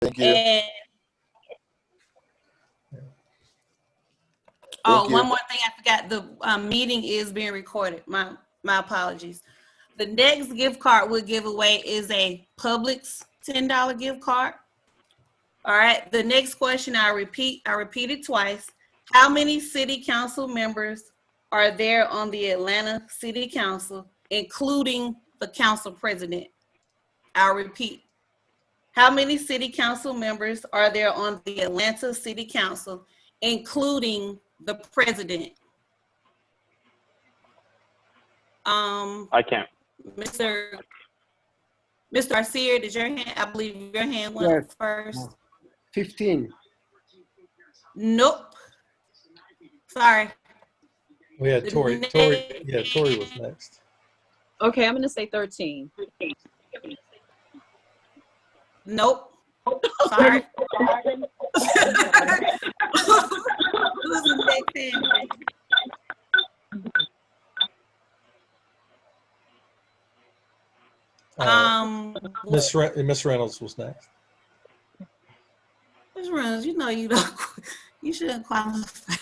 Thank you. And Thank you. one more thing I forgot. The meeting is being recorded. My apologies. The next gift card we'll give away is a Publix $10 gift card. All right. The next question I repeat it twice. How many city council members are there on the Atlanta City Council, including the council president? I'll repeat. How many city council members are there on the Atlanta City Council, including the president? I can't. Mr. Arcia, did your hand? I believe your hand went Yes. first. 15. Nope. Sorry. We had Tori. Yeah, Tori was next. Okay, I'm going to say 13. Nope. Sorry. Who's the next hand? Miss Reynolds was next. Miss Reynolds, you know you don't. You shouldn't qualify.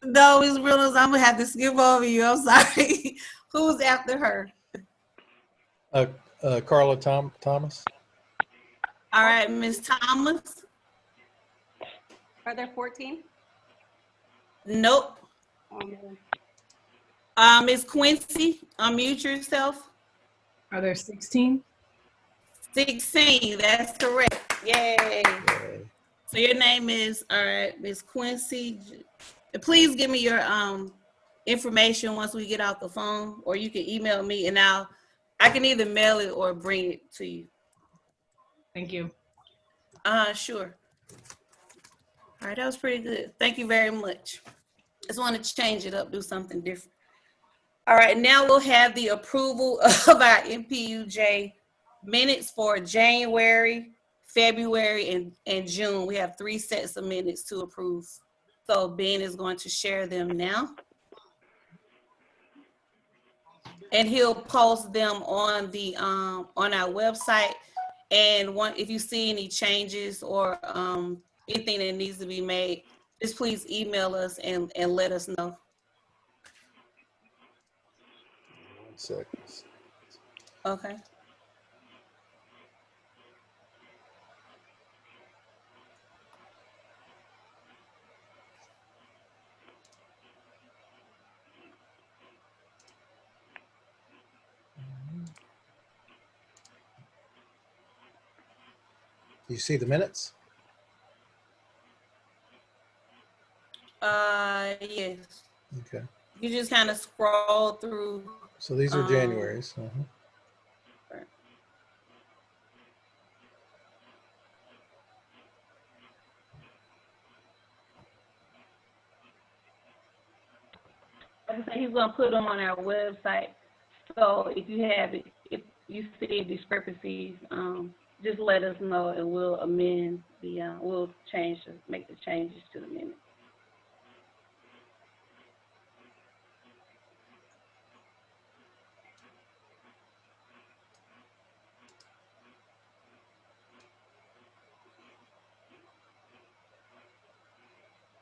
No, Miss Reynolds, I'm gonna have to skip over you. I'm sorry. Who's after her? Carla Thomas. All right, Miss Thomas. Are there 14? Nope. Oh, Miss Quincy, unmute yourself. Are there 16? 16, that's correct. Yay. So your name is, all right, Miss Quincy. Please give me your information once we get off the phone, or you can email me and I can either mail it or bring it to you. Thank you. Sure. All right, that was pretty good. Thank you very much. Just want to change it up, do something different. All right, now we'll have the approval of our NPU-J minutes for January, February, and June. We have 3 sets of minutes to approve. So Ben is going to share them now. And he'll post them on the on our website. And if you see any changes or anything that needs to be made, just please email us and let us know. 1 second. Okay. Do you see the minutes? Yes. Okay. You just kind of scroll through. So these are January's. Like I said, he's going to put them on our website. So if you see discrepancies, just let us know and we'll amend we'll make the changes to the minutes.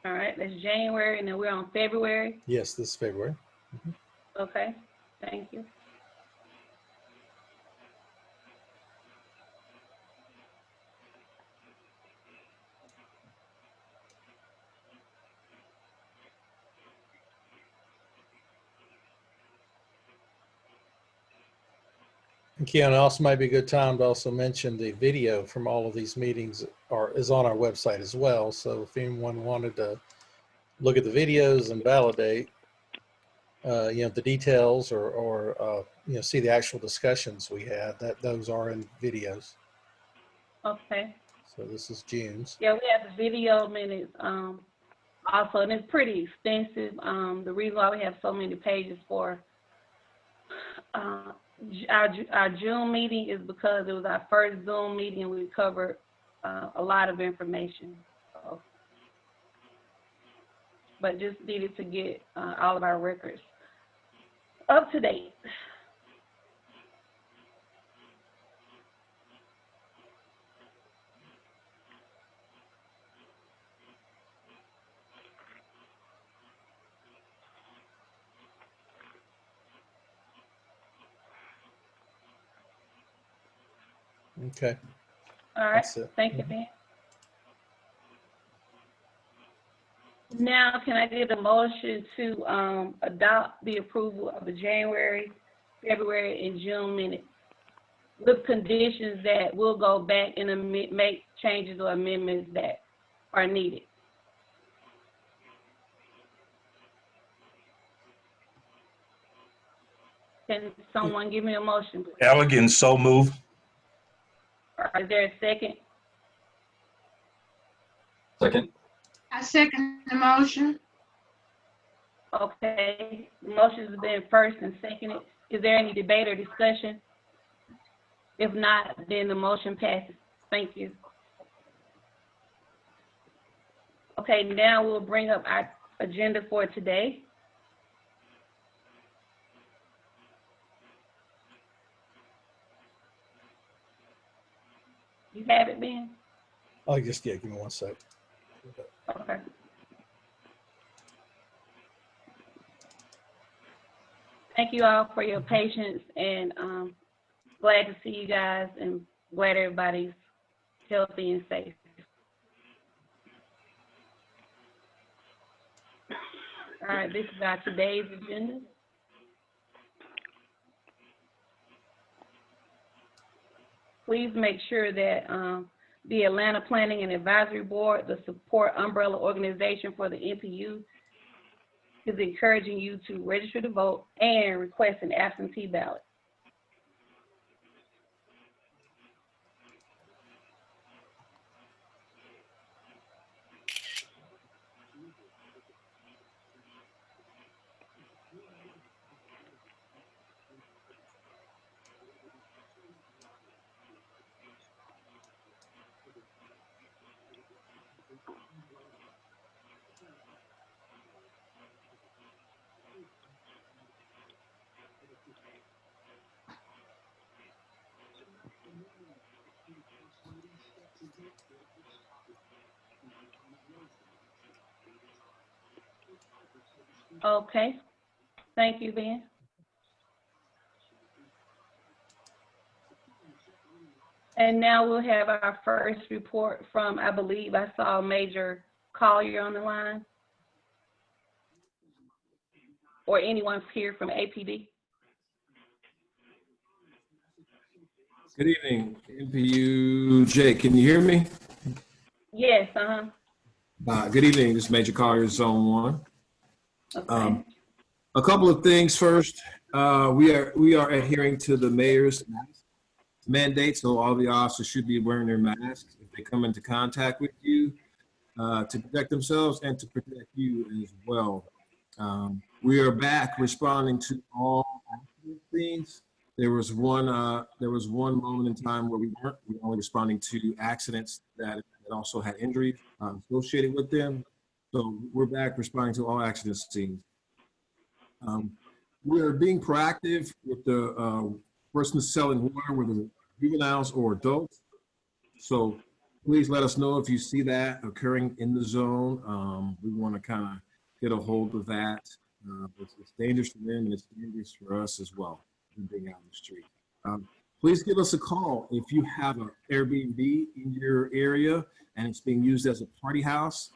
All right, that's January, and then we're on February. Yes, this is February. Okay, thank you. And Keanu, also might be a good time to also mention the video from all of these meetings is on our website as well. So if anyone wanted to look at the videos and validate, the details or see the actual discussions we had, those are in videos. Okay. So this is June's. Yeah, we have the video minutes also, and it's pretty extensive. The reason why we have so many pages for our June meeting is because it was our first Zoom meeting and we covered a lot of information. So, but just needed to get all of our records up to date. Okay, All right, that's it. thank you, Ben. Now, can I get a motion to adopt the approval of the January, February, and June minutes with conditions that we'll go back and make changes or amendments that are needed? Can someone give me a motion, please? Elegant, so moved. Or is there a second? Second. I second the motion. Okay, the motion has been first and seconded. Is there any debate or discussion? If not, then the motion passes. Thank you. Okay, now we'll bring up our agenda for today. You have it, Ben? Oh, just, yeah, give me 1 sec. Okay. Thank you all for your patience, and glad to see you guys and glad everybody's healthy and safe. All right, this is our today's agenda. Please make sure that the Atlanta Planning and Advisory Board, the support umbrella organization for the NPU, is encouraging you to register to vote and request an absentee ballot. Okay, thank you, Ben. And now we'll have our first report from, I believe I saw Major Collier on the line. Or anyone here from APD. Good evening, NPU-J. Can you hear me? Yes, Good evening. This is Major Collier, Zone 1. okay. A couple of things first. We are adhering to the mayor's mandate, so all the officers should be wearing their masks if they come into contact with you to protect themselves and to protect you as well. We are back responding to all things. There was one moment in time where we weren't. We were only responding to accidents that also had injuries associated with them. So we're back responding to all accident scenes. We are being proactive with the persons selling water, whether juveniles or adults. So please let us know if you see that occurring in the zone. We want to kind of get a hold of that. It's dangerous for them and it's dangerous for us as well, being out in the street. Please give us a call if you have an Airbnb in your area and it's being used as a party house.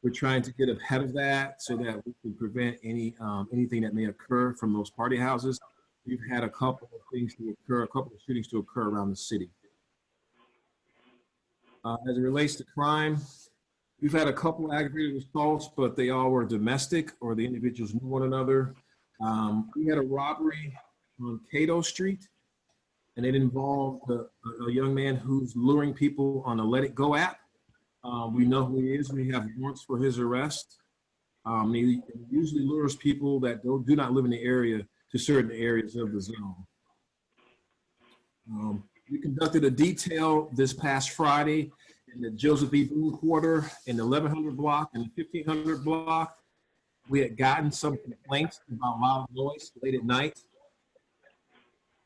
We're trying to get ahead of that so that we can prevent anything that may occur from those party houses. We've had a couple of things to occur, a couple of shootings to occur around the city. As it relates to crime, we've had a couple of aggravated assaults, but they all were domestic or the individuals knew one another. We had a robbery on Cato Street, and it involved a young man who's luring people on a Let It Go app. We know who he is. We have warrants for his arrest. He usually lures people that do not live in the area to certain areas of the zone. We conducted a detail this past Friday in the Joseph E. Boone quarter in the 1100 block and the 1500 block. We had gotten some complaints about loud noise late at night.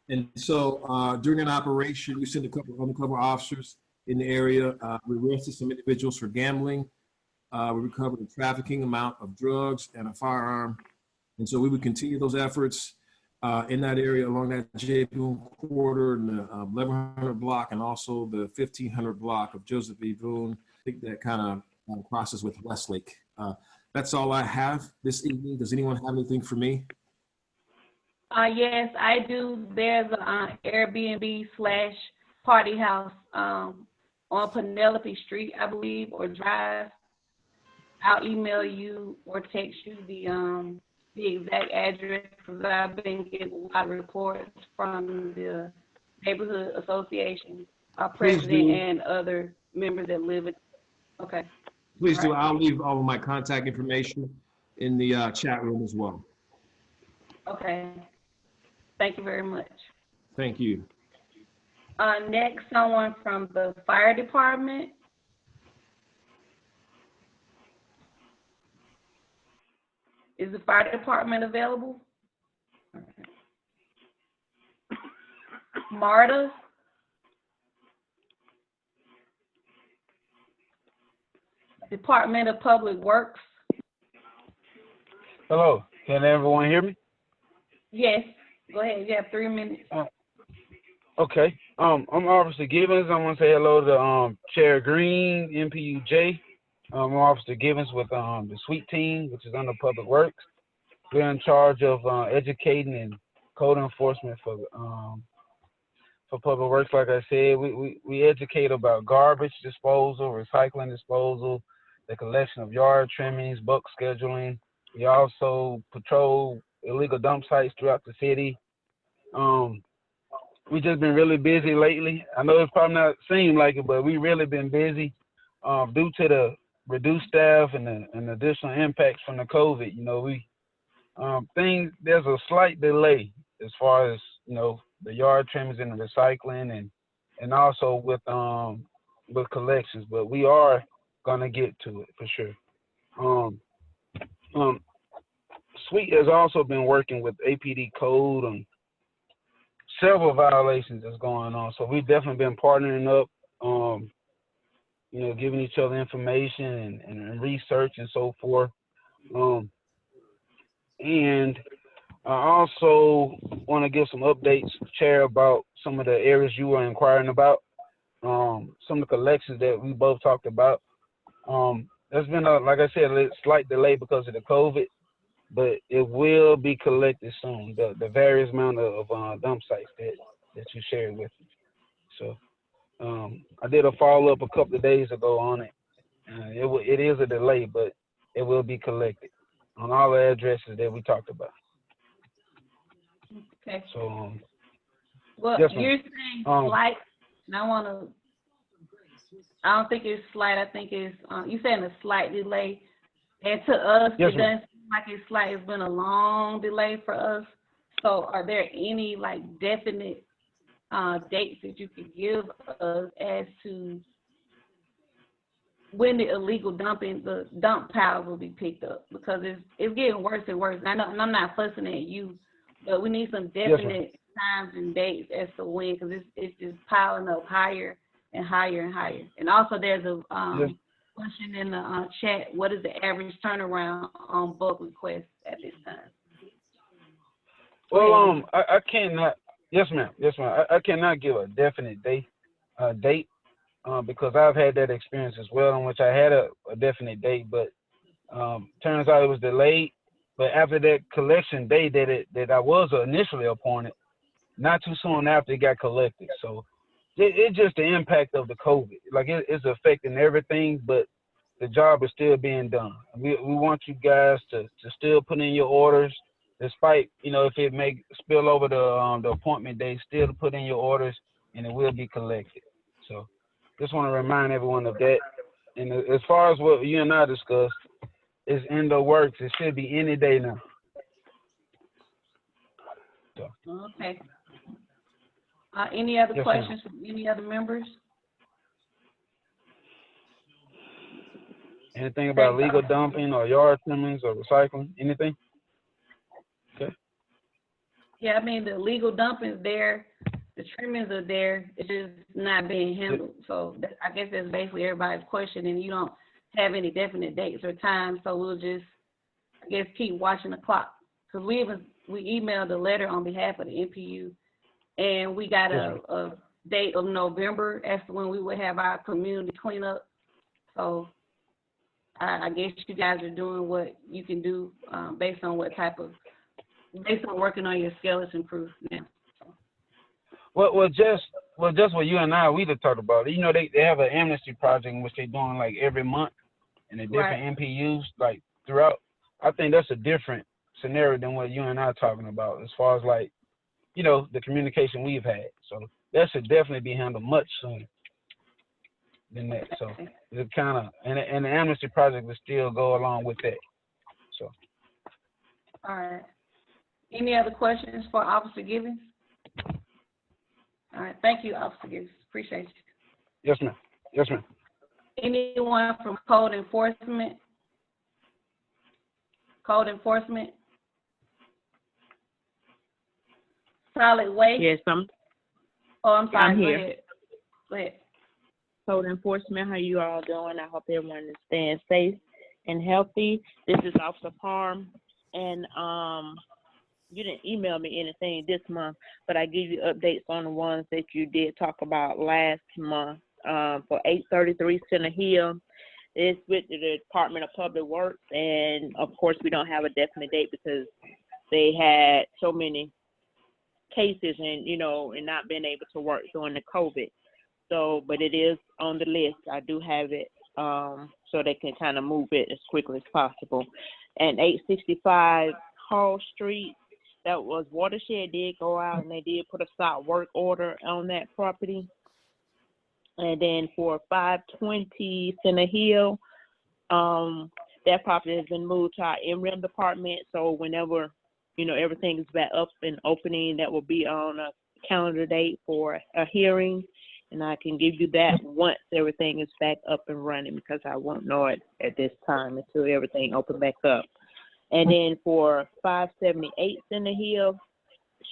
And so during an operation, we sent a couple of undercover officers in the area. We arrested some individuals for gambling. We recovered a trafficking amount of drugs and a firearm. And so we would continue those efforts. in that area along that J. Boone corridor and the 1100 block and also the 1500 block of Joseph E. Boone. I think that kind of crosses with Westlake. That's all I have this evening. Does anyone have anything for me? Yes, I do. There's a Airbnb / party house on Penelope Street, I believe, or Drive. I'll email you or text you the exact address because I've been getting a lot of reports from the neighborhood association, our Please president, do. and other members that live in. Okay. Please do. All right. I'll leave all of my contact information in the chat room as well. Okay. Thank you very much. Thank you. Next, someone from the fire department. Is the fire department available? Marta? Department of Public Works. Hello, can everyone hear me? Yes, go ahead. You have 3 minutes. Okay. I'm Officer Gibbons. I want to say hello to Chair Green, NPU-J. I'm Officer Gibbons with the SWEET team, which is under Public Works. We're in charge of educating and code enforcement for Public Works. Like I said, we educate about garbage disposal, recycling disposal, the collection of yard trimmings, bulk scheduling. We also patrol illegal dump sites throughout the city. We just been really busy lately. I know it's probably not seem like it, but we really been busy due to the reduced staff and the additional impacts from the COVID. You know, there's a slight delay as far as, you know, the yard trimmings and the recycling and also with collections, but we are gonna get to it for sure. Sweet has also been working with APD code on several violations that's going on. So we've definitely been partnering up, you know, giving each other information and research and so forth. And I also want to give some updates, Chair, about some of the areas you were inquiring about, some of the collections that we both talked about. There's been, like I said, a slight delay because of the COVID, but it will be collected soon, the various amount of dump sites that you shared with me. So I did a follow-up a couple of days ago on it. It is a delay, but it will be collected on all the addresses that we talked about. Okay. So, Well, yes, ma'am. you're saying slight, and I don't think it's slight. I think it's, you're saying a slight delay. And to us, yes, it doesn't seem like it's slight. It's been a long delay for us. So are there any like definite dates that you could give us as to when the illegal the dump piles will be picked up? Because it's getting worse and worse. I know, and I'm not fussing at you, but we need some definite times and dates as to when, because it's just piling up higher and higher and higher. And also there's a question in the chat, what is the average turnaround on bulk requests at this time? Well, I cannot, yes, ma'am. I cannot give a definite date, because I've had that experience as well, in which I had a definite date, but turns out it was delayed. But after that collection day that I was initially appointed, not too soon after it got collected. So it's just the impact of the COVID. Like it's affecting everything, but the job is still being done. We want you guys to still put in your orders, despite, you know, if it may spill over the appointment day, still to put in your orders, and it will be collected. So just want to remind everyone of that. And as far as what you and I discussed, it's in the works. It should be any day now. So. Okay. Any other Yes, questions from any other members? Anything about legal dumping or yard trimmings or recycling? Anything? Okay. Yeah, I mean, the legal dumping is there, the trimmings are there, it's just not being handled. So I guess that's basically everybody's question, and you don't have any definite dates or times, so we'll just, I guess, keep watching the clock. Because we we emailed a letter on behalf of the NPU, and we got a date of November as to when we would have our community cleanup. So I guess you guys are doing what you can do based on working on your skeleton proof now. Well, just what you and I we just talked about. You know, they have an amnesty project in which they're doing like every month in the different NPUs like throughout. I think that's a different scenario than what you and I are talking about as far as like, you know, the communication we've had. So that should definitely be handled much sooner than that. So it's kind of, and the amnesty project will still go along with that. So. All right. Any other questions for Officer Gibbons? All right. Thank you, Officer Gibbons. Appreciate you. Yes, ma'am. Yes, ma'am. Anyone from code enforcement? Code enforcement? Solid waste? Yes, Oh, I'm sorry. I'm here. Go ahead. Go ahead. Code enforcement, how you all doing? I hope everyone is staying safe and healthy. This is Officer Parm, and you didn't email me anything this month, but I give you updates on the ones that you did talk about last month. For 833 Center Hill, it's with the Department of Public Works, and of course we don't have a definite date because they had so many cases and, you know, and not being able to work during the COVID. So, but it is on the list. I do have it, so they can kind of move it as quickly as possible. And 865 Hall Street, that was Watershed did go out and they did put a stop work order on that property. And then for 520 Center Hill, that property has been moved to our MREM department. So whenever, you know, everything is back up and opening, that will be on a calendar date for a hearing. And I can give you that once everything is back up and running, because I won't know it at this time until everything open back up. And then for 578 Center Hill,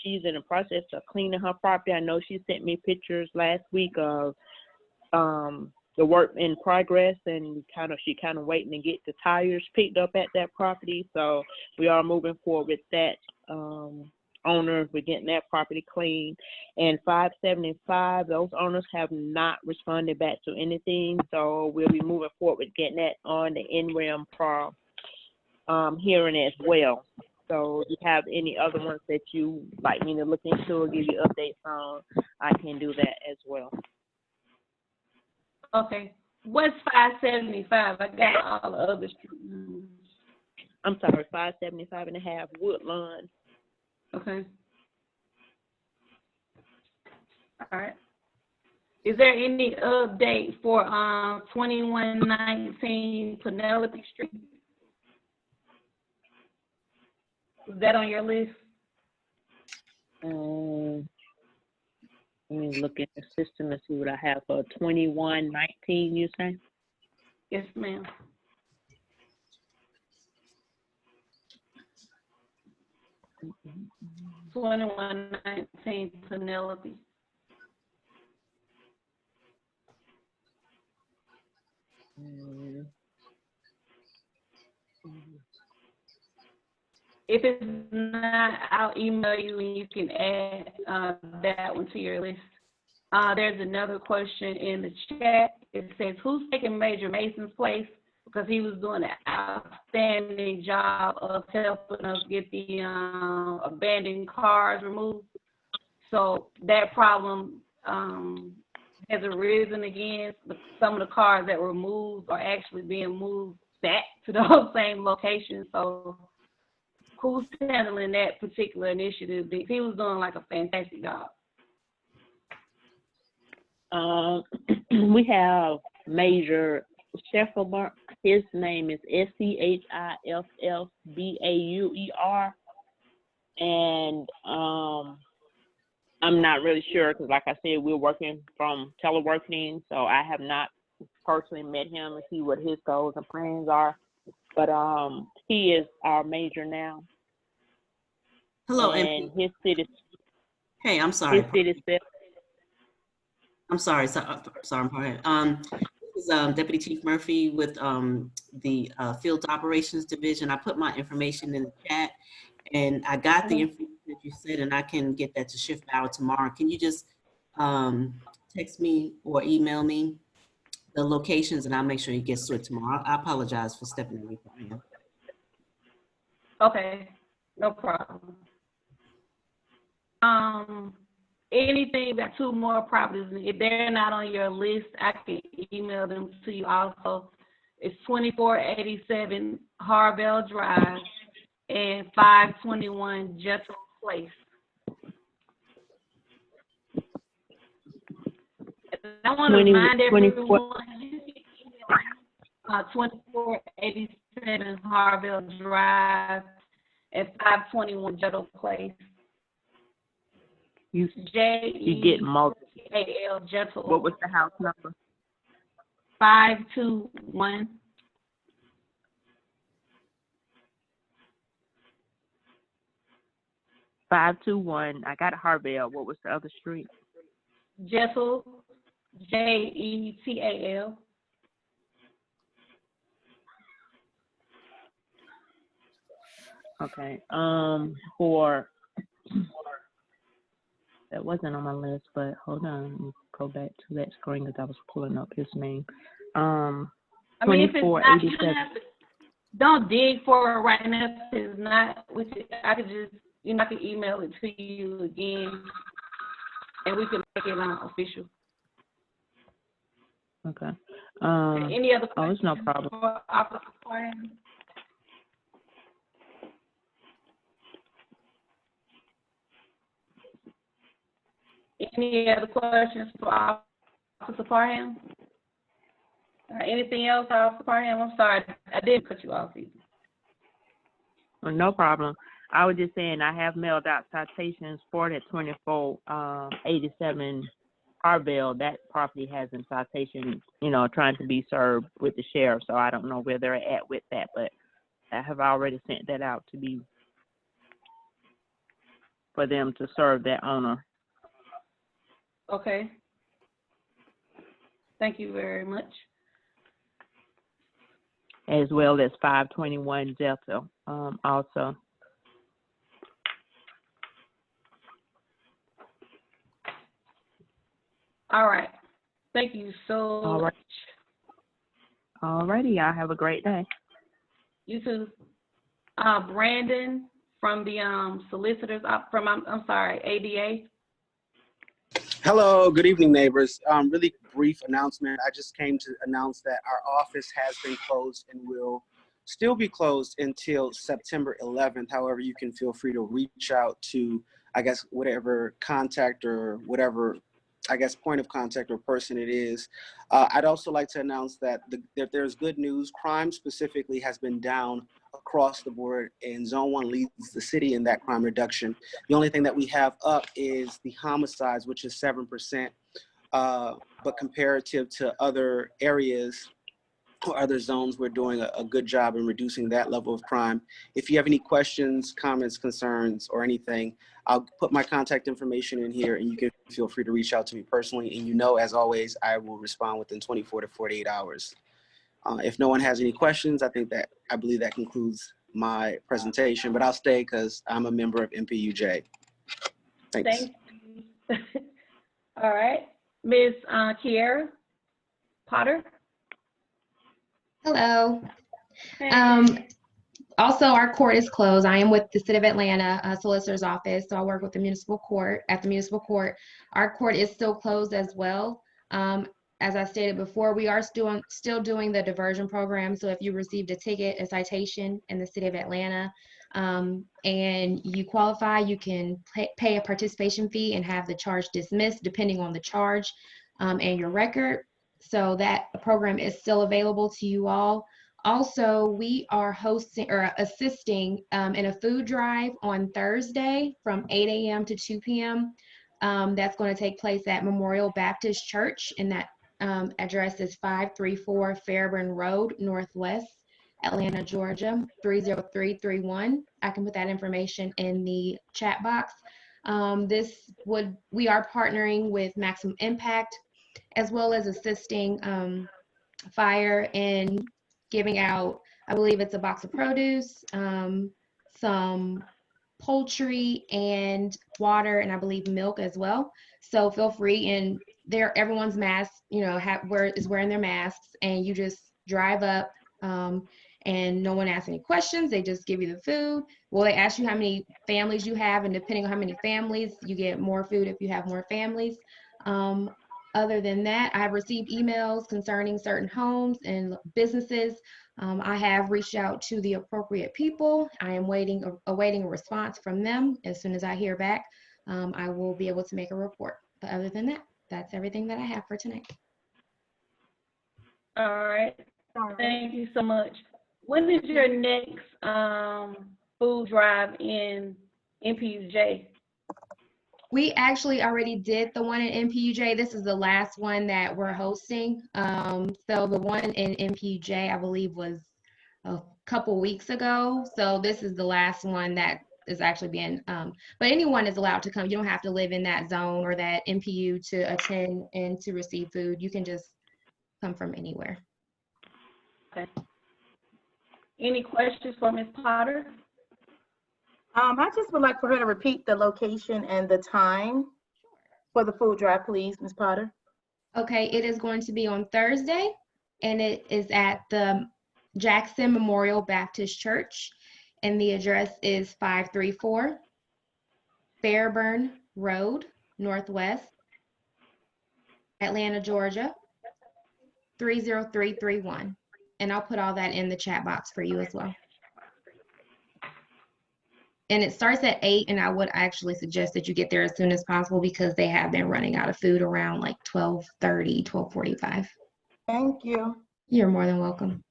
she's in the process of cleaning her property. I know she sent me pictures last week of the work in progress, and she kind of waiting to get the tires picked up at that property. So we are moving forward with that owner. We're getting that property clean. And 575, those owners have not responded back to anything. So we'll be moving forward with getting that on the NREM hearing as well. So if you have any other ones that you like me to look into or give you updates on, I can do that as well. Okay. What's 575? I got all the other streets. I'm sorry, 575 and a half Woodlawn. Okay. All right. Is there any update for 2119 Penelope Street? Is that on your list? Let me look at the system and see what I have for 2119, you say? Yes, ma'am. Mm-hmm. 2119 Penelope. If it's not, I'll email you and you can add that one to your list. There's another question in the chat. It says, who's taking Major Mason's place? Because he was doing an outstanding job of helping us get the abandoned cars removed. So that problem has arisen again. Some of the cars that were moved are actually being moved back to those same locations. So who's handling that particular initiative? He was doing like a fantastic job. We have Major Schiffelberg. His name is Schiffelbauer. And I'm not really sure because, like I said, we're working from teleworking, so I have not personally met him and see what his goals and plans are. But he is our major now. Hello, and his city. Hey, I'm sorry. His city. I'm sorry. Sorry. This is Deputy Chief Murphy with the Field Operations Division. I put my information in the chat, And I got the information that you said, and I can get that to Shift Bauer tomorrow. Can you just text me or email me the locations, and I'll make sure it gets to it tomorrow. I apologize for stepping in before I am. Okay, no problem. Anything that 2 more properties, if they're not on your list, I can email them to you also. It's 2487 Harvell Drive and 521 Jethro Place. And I want to remind everyone, 2487 Harvell Drive and 521 Jethro Place. You get multiple. J-E-T-A-L, Jethro. What was the house number? 521. I got Harvell. What was the other street? Jethro, J-E-T-A-L. Okay. For that wasn't on my list, but hold on. Let me go back to that screen because I was pulling up his name. I mean, if it's not, you don't dig for it right now. If it's not, I could just, I could email it to you again, and we can make it official. Okay. Any other questions? It's no problem. For Officer Parham? Any other questions for Officer Parham? Anything else, Officer Parham? I'm sorry, I did cut you off either. No problem. I was just saying I have mailed out citations for that 2487 Harvell. That property has a citation, trying to be served with the sheriff. So I don't know where they're at with that, but I have already sent that out to be for them to serve that owner. Okay. Thank you very much. As well as 521 Delta, also. All right. Thank you so much. All righty. Y'all have a great day. You too. Brandon from the solicitors, ADA. Hello, good evening, neighbors. Really brief announcement. I just came to announce that our office has been closed and will still be closed until September 11th. However, you can feel free to reach out to, whatever contact or whatever, point of contact or person it is. I'd also like to announce that there's good news. Crime specifically has been down across the board, and Zone 1 leads the city in that crime reduction. The only thing that we have up is the homicides, which is 7%, but comparative to other areas or other zones, we're doing a good job in reducing that level of crime. If you have any questions, comments, concerns, or anything, I'll put my contact information in here, and you can feel free to reach out to me personally. And as always, I will respond within 24 to 48 hours. If no one has any questions, I believe that concludes my presentation, but I'll stay because I'm a member of NPU-J. Thanks. Thank you. All right. Ms. Kiera Potter. Hello. Also, our court is closed. I am with the City of Atlanta Solicitor's Office, so I work with the municipal court. At the municipal court, our court is still closed as well. As I stated before, we are still doing the diversion program. So if you received a ticket, a citation in the City of Atlanta, and you qualify, you can pay a participation fee and have the charge dismissed depending on the charge and your record. So that program is still available to you all. Also, we are hosting or assisting in a food drive on Thursday from 8 a.m. to 2 p.m. That's going to take place at Memorial Baptist Church, and that address is 534 Fairburn Road, Northwest, Atlanta, Georgia, 30331. I can put that information in the chat box. We are partnering with Maximum Impact, as well as assisting fire and giving out, I believe it's a box of produce, some poultry and water, and I believe milk as well. So feel free, and everyone's mask, is wearing their masks, and you just drive up, and no one asks any questions. They just give you the food. Well, they ask you how many families you have, and depending on how many families, you get more food if you have more families. Other than that, I have received emails concerning certain homes and businesses. I have reached out to the appropriate people. I am awaiting a response from them. As soon as I hear back, I will be able to make a report. But other than that, that's everything that I have for tonight. All right. Thank you so much. When is your next food drive in NPU-J? We actually already did the one in NPU-J. This is the last one that we're hosting. So the one in NPU-J, I believe, was a couple weeks ago. So this is the last one that is actually being, but anyone is allowed to come. You don't have to live in that zone or that NPU to attend and to receive food. You can just come from anywhere. Okay. Any questions for Ms. Potter? I just would like for her to repeat the location and the time for the food drive, please, Ms. Potter. Okay, it is going to be on Thursday, and it is at the Jackson Memorial Baptist Church, and the address is 534 Fairburn Road, Northwest, Atlanta, Georgia, 30331. And I'll put all that in the chat box for you as well. And it starts at 8, and I would actually suggest that you get there as soon as possible because they have been running out of food around like 12:30, 12:45. Thank you. You're more than welcome.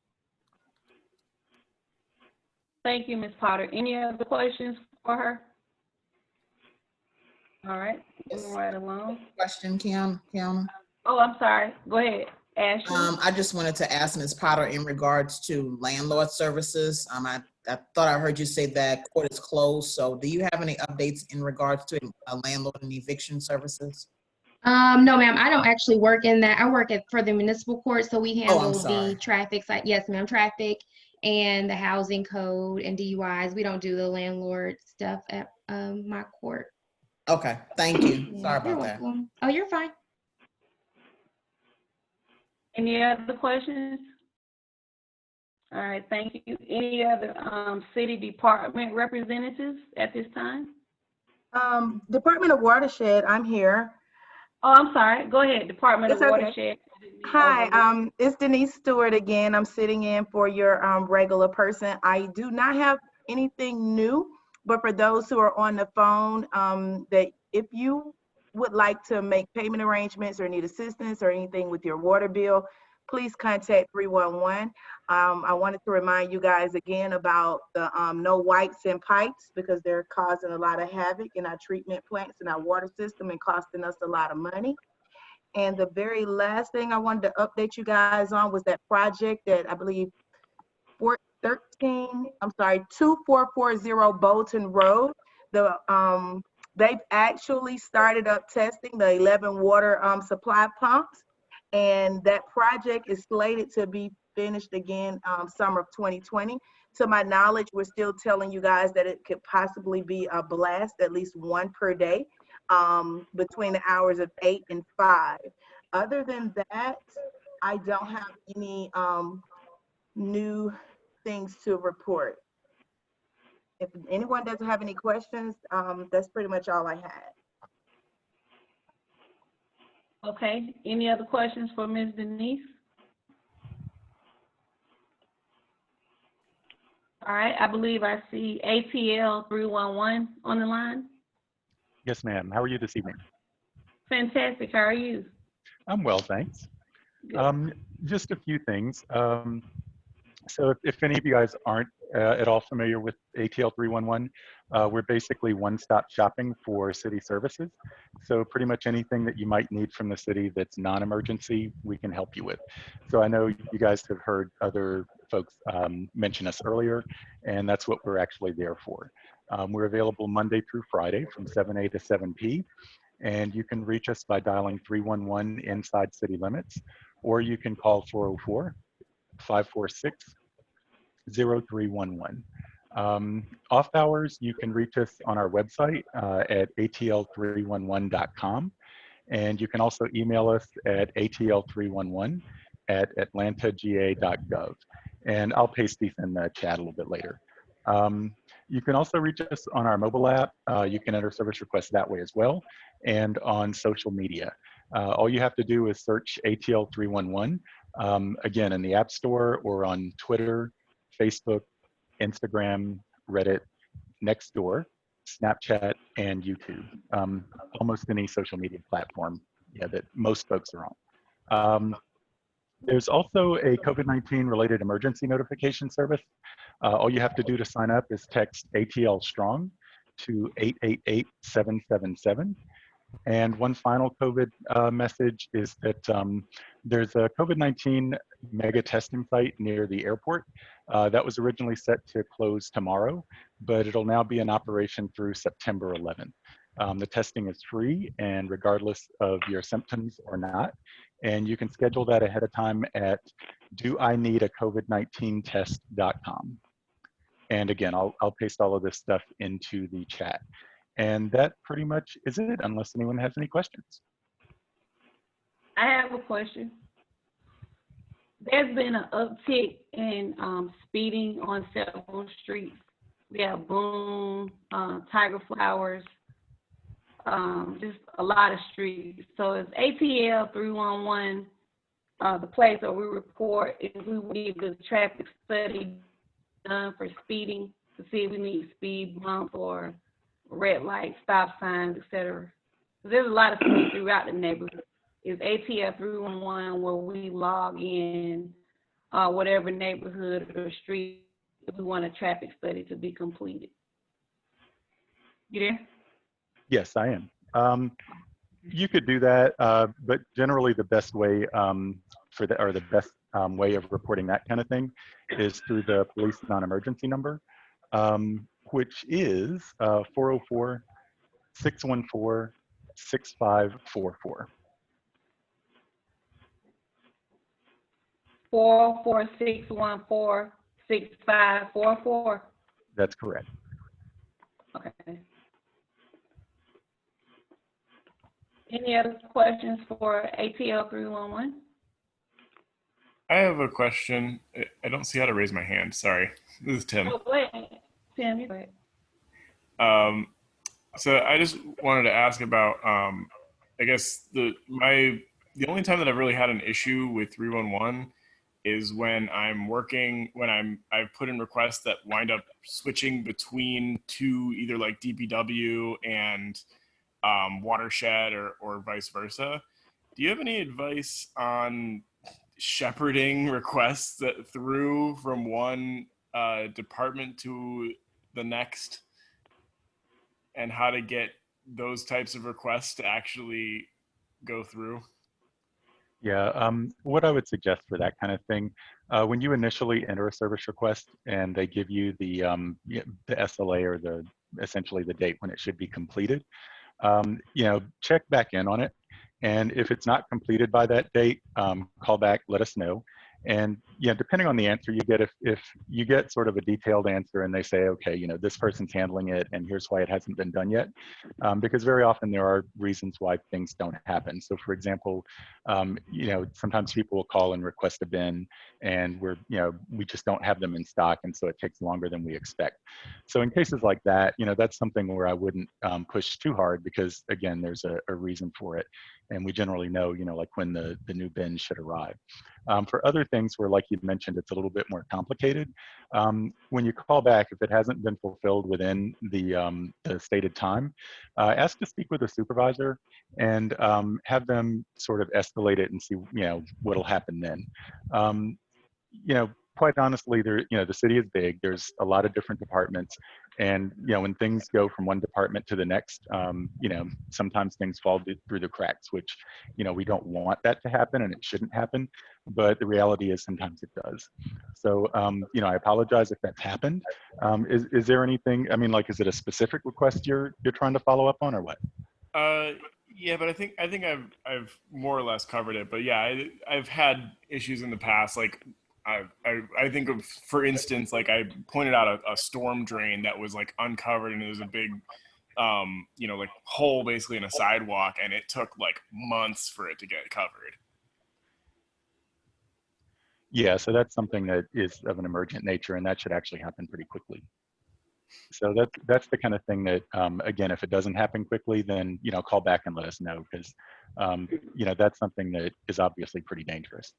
Thank you, Ms. Potter. Any other questions for her? All right, moving right along. Question, Kim. Oh, I'm sorry. Go ahead, Ashley. I just wanted to ask Ms. Potter in regards to landlord services. I thought I heard you say that court is closed. So do you have any updates in regards to landlord and eviction services? No, ma'am, I don't actually work in that. I work for the municipal court, so we handle the traffic side. Yes, ma'am, traffic and the housing code and DUIs. We don't do the landlord stuff at my court. Okay, thank you. Yeah, Sorry you're about that. welcome. Oh, you're fine. Any other questions? All right, thank you. Any other city department representatives at this time? Department of Watershed, I'm here. Oh, I'm sorry. Go ahead, Department of It's okay. Watershed. Hi, it's Denise Stewart again. I'm sitting in for your regular person. I do not have anything new, but for those who are on the phone, that if you would like to make payment arrangements or need assistance or anything with your water bill, please contact 311. I wanted to remind you guys again about the no wipes and pipes because they're causing a lot of havoc in our treatment plants and our water system and costing us a lot of money. And the very last thing I wanted to update you guys on was that project that I believe 2440 Bolton Road. They've actually started up testing the 11 water supply pumps. And that project is slated to be finished again summer of 2020. To my knowledge, we're still telling you guys that it could possibly be a blast, at least one per day, between the hours of 8 and 5. Other than that, I don't have any new things to report. If anyone doesn't have any questions, that's pretty much all I had. Okay, any other questions for Ms. Denise? All right, I believe I see ATL 311 on the line. Yes, ma'am. How are you this evening? Fantastic, how are you? I'm well, thanks. Just a few things. So if any of you guys aren't at all familiar with ATL 311, we're basically one-stop shopping for city services. So pretty much anything that you might need from the city that's non-emergency, we can help you with. So I know you guys have heard other folks mention us earlier, and that's what we're actually there for. We're available Monday through Friday from 7A to 7P, and you can reach us by dialing 311 inside city limits, or you can call 404-546-0311. Off hours, you can reach us on our website at atl311.com. And you can also email us at atl311@atlantaga.gov. And I'll paste these in the chat a little bit later. You can also reach us on our mobile app. You can enter service requests that way as well, and on social media. All you have to do is search ATL311, again, in the App Store or on Twitter, Facebook, Instagram, Reddit, Nextdoor, Snapchat, and YouTube. Almost any social media platform, yeah, that most folks are on. There's also a COVID-19 related emergency notification service. All you have to do to sign up is text ATL Strong to 888-777. And one final COVID message is that there's a COVID-19 mega testing site near the airport that was originally set to close tomorrow, but it'll now be in operation through September 11th. The testing is free and regardless of your symptoms or not. And you can schedule that ahead of time at doineedacovid19test.com. And again, I'll paste all of this stuff into the chat. And that pretty much is it, unless anyone has any questions. I have a question. There's been an uptick in speeding on several streets. We have Boone, Tiger Flowers, just a lot of streets. So it's ATL 311, the place where we report if we need the traffic study done for speeding to see if we need speed bump or red lights, stop signs, etc. So there's a lot of speed throughout the neighborhood. It's ATL 311 where we log in whatever neighborhood or street if we want a traffic study to be completed. You there? Yes, I am. You could do that, but generally the best way for the, or the best way of reporting that kind of thing is through the police non-emergency number, which is 404-614-6544. 44614-6544. That's correct. Okay. Any other questions for ATL 311? I have a question. I don't see how to raise my hand. Sorry. This is Tim. Oh, wait. Tim, you go ahead. So I just wanted to ask about, I guess the only time that I've really had an issue with 311 is when I'm working, I've put in requests that wind up switching between two, either like DPW and watershed or vice versa. Do you have any advice on shepherding requests that through from one department to the next, and how to get those types of requests to actually go through? Yeah, what I would suggest for that kind of thing, when you initially enter a service request and they give you the SLA or essentially the date when it should be completed, check back in on it. And if it's not completed by that date, call back, let us know. And depending on the answer you get, if you get sort of a detailed answer and they say, okay, this person's handling it and here's why it hasn't been done yet, because very often there are reasons why things don't happen. So for example, sometimes people will call and request a bin and we just don't have them in stock, and so it takes longer than we expect. So in cases like that, that's something where I wouldn't push too hard, because again, there's a reason for it. And we generally know, like when the new bin should arrive. For other things where, like you mentioned, it's a little bit more complicated, when you call back, if it hasn't been fulfilled within the stated time, ask to speak with a supervisor and have them sort of escalate it and see, what'll happen then. Quite honestly, the city is big. There's a lot of different departments, and when things go from one department to the next, sometimes things fall through the cracks, which we don't want that to happen, and it shouldn't happen. But the reality is sometimes it does. So I apologize if that's happened. Is there anything? I mean, like, is it a specific request you're trying to follow up on, or what? Yeah, but I think I've more or less covered it. But yeah, I've had issues in the past, like I think of, for instance, like I pointed out a storm drain that was like uncovered, and it was a big, like hole basically in a sidewalk, and it took like months for it to get covered. Yeah, so that's something that is of an emergent nature, and that should actually happen pretty quickly. So that's the kind of thing that, again, if it doesn't happen quickly, then, call back and let us know, because, that's something that is obviously pretty dangerous.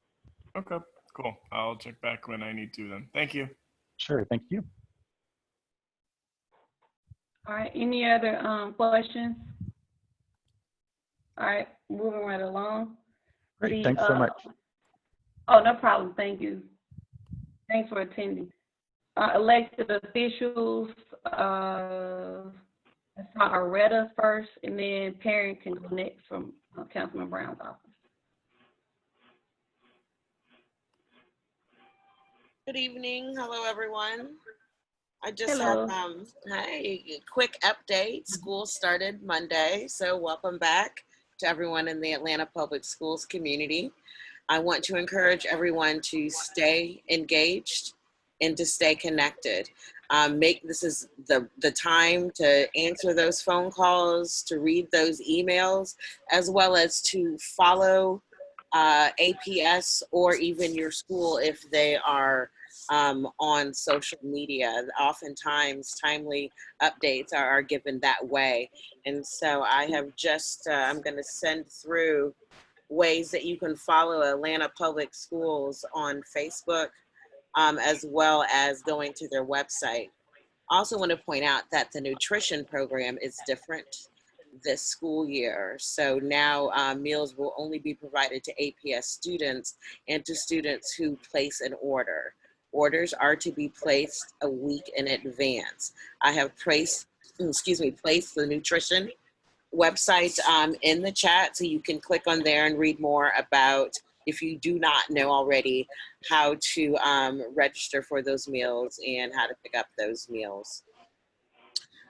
Okay, cool. I'll check back when I need to then. Thank you. Sure, thank you. All right, any other questions? All right, moving right along. Great, thanks so much. Oh, no problem, thank you. Thanks for attending. Elected officials, let's start Aretta first, and then Parent can go next from Councilman Brown's office. Good evening. Hello, everyone. I just Hello. have a quick update. School started Monday, so welcome back to everyone in the Atlanta Public Schools community. I want to encourage everyone to stay engaged and to stay connected. This is the time to answer those phone calls, to read those emails, as well as to follow APS or even your school if they are on social media. Oftentimes timely updates are given that way. And so I have just, I'm gonna send through ways that you can follow Atlanta Public Schools on Facebook, as well as going to their website. Also want to point out that the nutrition program is different this school year. So now meals will only be provided to APS students and to students who place an order. Orders are to be placed a week in advance. I have placed the nutrition website in the chat, so you can click on there and read more about, if you do not know already, how to register for those meals and how to pick up those meals.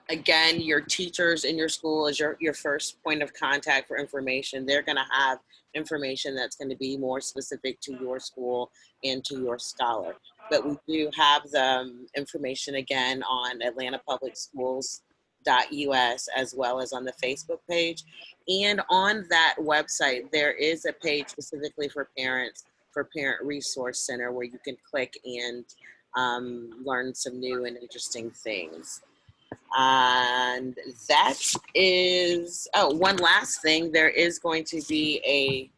Again, your teachers in your school is your first point of contact for information. They're going to have information that's going to be more specific to your school and to your scholar. But we do have the information again on atlantapublicschools.us, as well as on the Facebook page. And on that website, there is a page specifically for parents, for Parent Resource Center, where you can click and learn some new and interesting things. And that is, one last thing, there is going to be a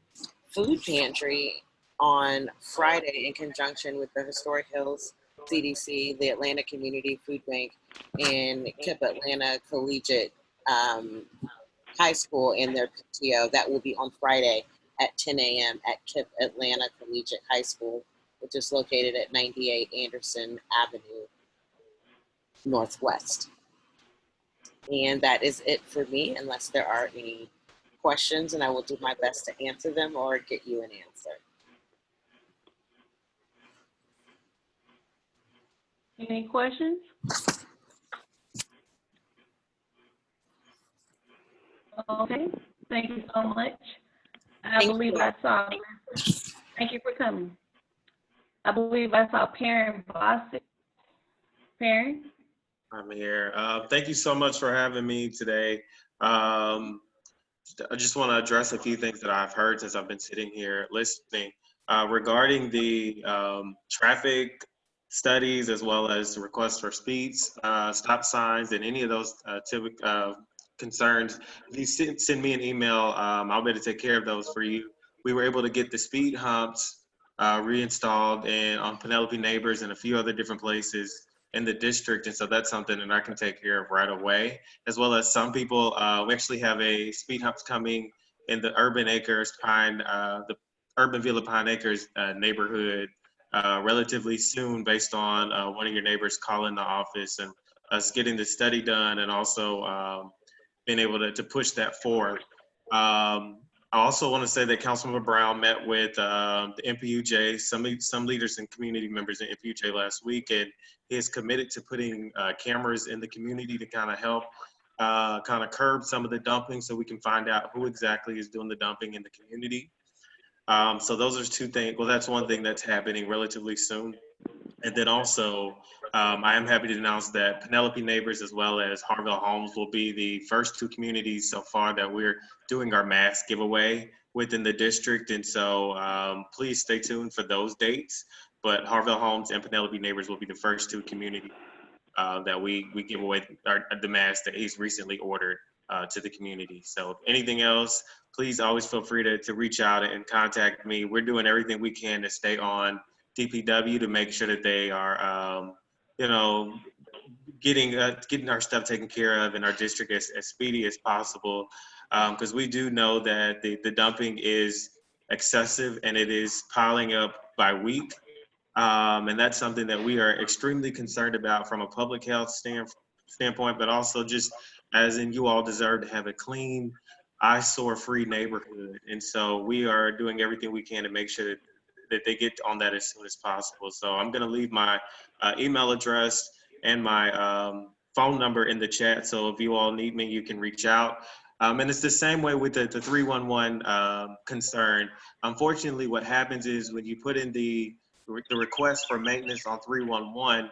food pantry on Friday in conjunction with the Historic Hills CDC, the Atlanta Community Food Bank, and KIPP Atlanta Collegiate High School in their PTO. That will be on Friday at 10 a.m. at KIPP Atlanta Collegiate High School, which is located at 98 Anderson Avenue Northwest. And that is it for me, unless there are any questions, and I will do my best to answer them or get you an answer. Any questions? Okay, thank you so much. Thank you for coming. I believe I saw Perrin Bossick. Perrin? I'm here. Thank you so much for having me today. I just want to address a few things that I've heard since I've been sitting here listening regarding the traffic studies, as well as requests for speeds, stop signs, and any of those typical concerns. If you send me an email, I'll be able to take care of those for you. We were able to get the speed humps reinstalled and on Penelope Neighbors and a few other different places in the district, and so that's something that I can take care of right away. As well as some people, we actually have a speed humps coming in the Urban Acres the Urban Villa Pine Acres neighborhood relatively soon, based on one of your neighbors calling the office and us getting the study done, and also being able to push that forward. I also want to say that Councilmember Brown met with the NPU-J, some leaders and community members in NPU-J last week, and he is committed to putting cameras in the community to kind of help kind of curb some of the dumping, so we can find out who exactly is doing the dumping in the community. So those are two things. Well, that's one thing that's happening relatively soon. And then also, I am happy to announce that Penelope Neighbors as well as Harville Homes will be the first two communities so far that we're doing our mask giveaway within the district. And so please stay tuned for those dates. But Harville Homes and Penelope Neighbors will be the first two communities that we give away the mask that he's recently ordered to the community. So if anything else, please always feel free to reach out and contact me. We're doing everything we can to stay on DPW to make sure that they are, you know, getting our stuff taken care of in our district as speedy as possible, because we do know that the dumping is excessive and it is piling up by week. And that's something that we are extremely concerned about from a public health standpoint, but also just as in you all deserve to have a clean, eyesore-free neighborhood. And so we are doing everything we can to make sure that they get on that as soon as possible. So I'm going to leave my email address and my phone number in the chat. So if you all need me, you can reach out. And it's the same way with the 311 concern. Unfortunately, what happens is when you put in the request for maintenance on 311,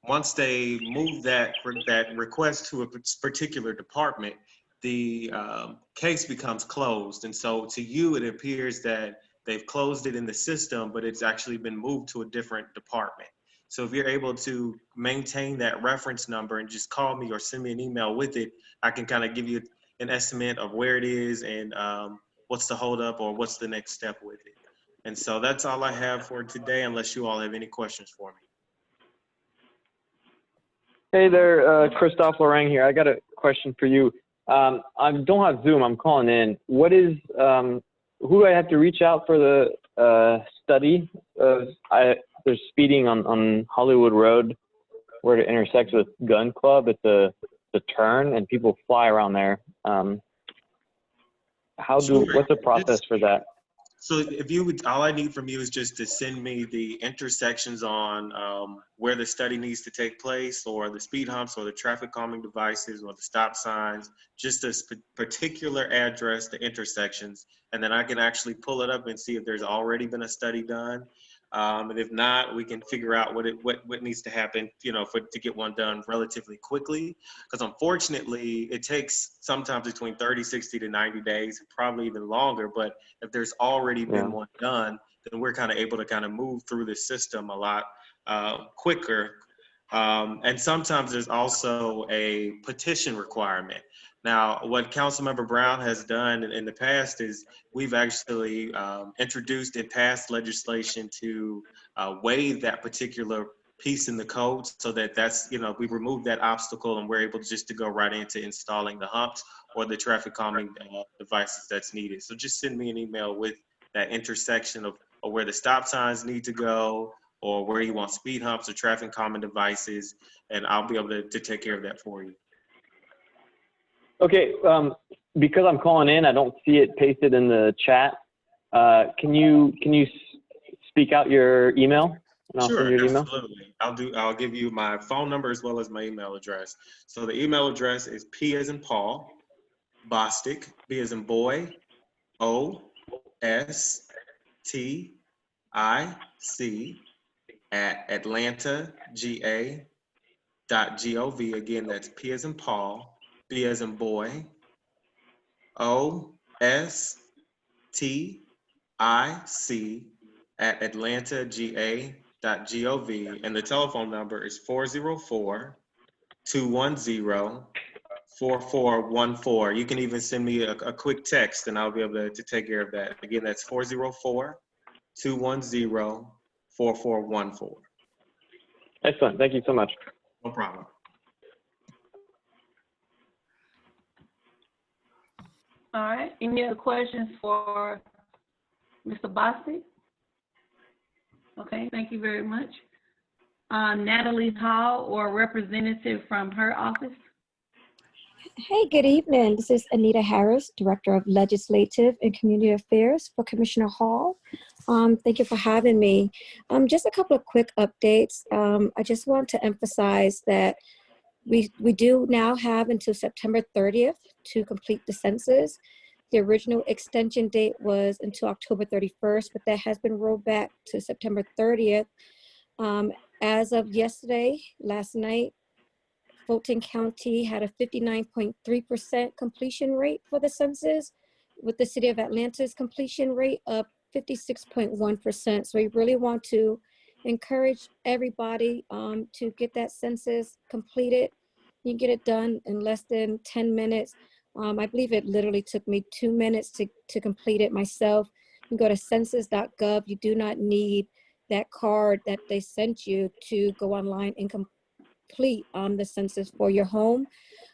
once they move that request to a particular department, the case becomes closed. And so to you, it appears that they've closed it in the system, but it's actually been moved to a different department. So if you're able to maintain that reference number and just call me or send me an email with it, I can kind of give you an estimate of where it is and what's the holdup or what's the next step with it. And so that's all I have for today, unless you all have any questions for me. Hey there, Christophe Lorang here. I got a question for you. I don't have Zoom. I'm calling in. What is who do I have to reach out for the study? There's speeding on Hollywood Road where it intersects with Gun Club at the turn, and people fly around there. What's the process for that? So if you would, all I need from you is just to send me the intersections on where the study needs to take place, or the speed humps, or the traffic calming devices, or the stop signs, just a particular address, the intersections, and then I can actually pull it up and see if there's already been a study done. And if not, we can figure out what needs to happen, you know, to get one done relatively quickly. Because unfortunately, it takes sometimes between 30, 60 to 90 days, probably even longer. But if there's already been one done, then we're kind of able to kind of move through the system a lot quicker. And sometimes there's also a petition requirement. Now, what Councilmember Brown has done in the past is we've actually introduced and passed legislation to waive that particular piece in the code, so that's, you know, we remove that obstacle and we're able just to go right into installing the humps or the traffic calming devices that's needed. So just send me an email with that intersection of where the stop signs need to go, or where you want speed humps or traffic calming devices, and I'll be able to take care of that for you. Okay, because I'm calling in, I don't see it pasted in the chat. Can you speak out your email? And I'll send you an email. Absolutely. I'll give you my phone number as well as my email address. So the email address is P as in Paul, Bostic, B as in boy, OSTIC at atlantag.gov. Again, that's P as in Paul, B as in boy, OSTIC at atlantag.gov. And the telephone number is 404-210-4414. You can even send me a quick text and I'll be able to take care of that. Again, that's 404-210-4414. Excellent. Thank you so much. No problem. All right. Any other questions for Mr. Bostic? Okay, thank you very much. Natalie Hall, or representative from her office. Hey, good evening. This is Anita Harris, Director of Legislative and Community Affairs for Commissioner Hall. Thank you for having me. Just a couple of quick updates. I just want to emphasize that we do now have until September 30th to complete the census. The original extension date was until October 31st, but that has been rolled back to September 30th. As of yesterday, last night, Fulton County had a 59.3% completion rate for the census, with the city of Atlanta's completion rate of 56.1%. So we really want to encourage everybody to get that census completed. You can get it done in less than 10 minutes. I believe it literally took me 2 minutes to complete it myself. You go to census.gov. You do not need that card that they sent you to go online and complete the census for your home.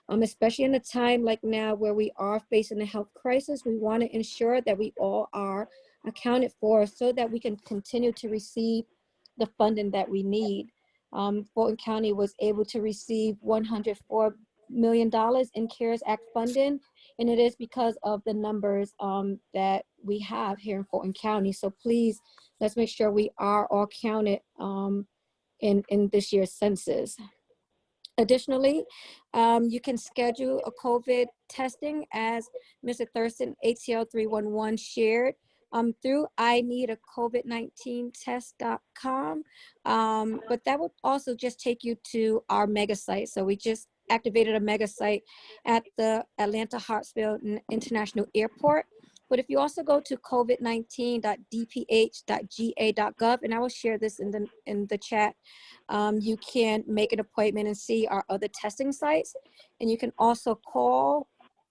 Especially in a time like now where we are facing a health crisis, we want to ensure that we all are accounted for so that we can continue to receive the funding that we need. Fulton County was able to receive $104 million in CARES Act funding, and it is because of the numbers that we have here in Fulton County. So please, let's make sure we are all counted in this year's census. Additionally, you can schedule a COVID testing, as Mr. Thurston, ATL 311 shared, through ineedacovid19test.com. But that would also just take you to our mega site. So we just activated a mega site at the Atlanta Hartsfield International Airport. But if you also go to covid19.dph.ga.gov, and I will share this in the chat, you can make an appointment and see our other testing sites. And you can also call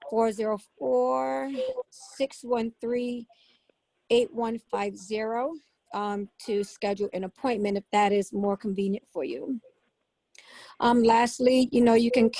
404-613-8150 to schedule an appointment if that is more convenient for you. Lastly, you can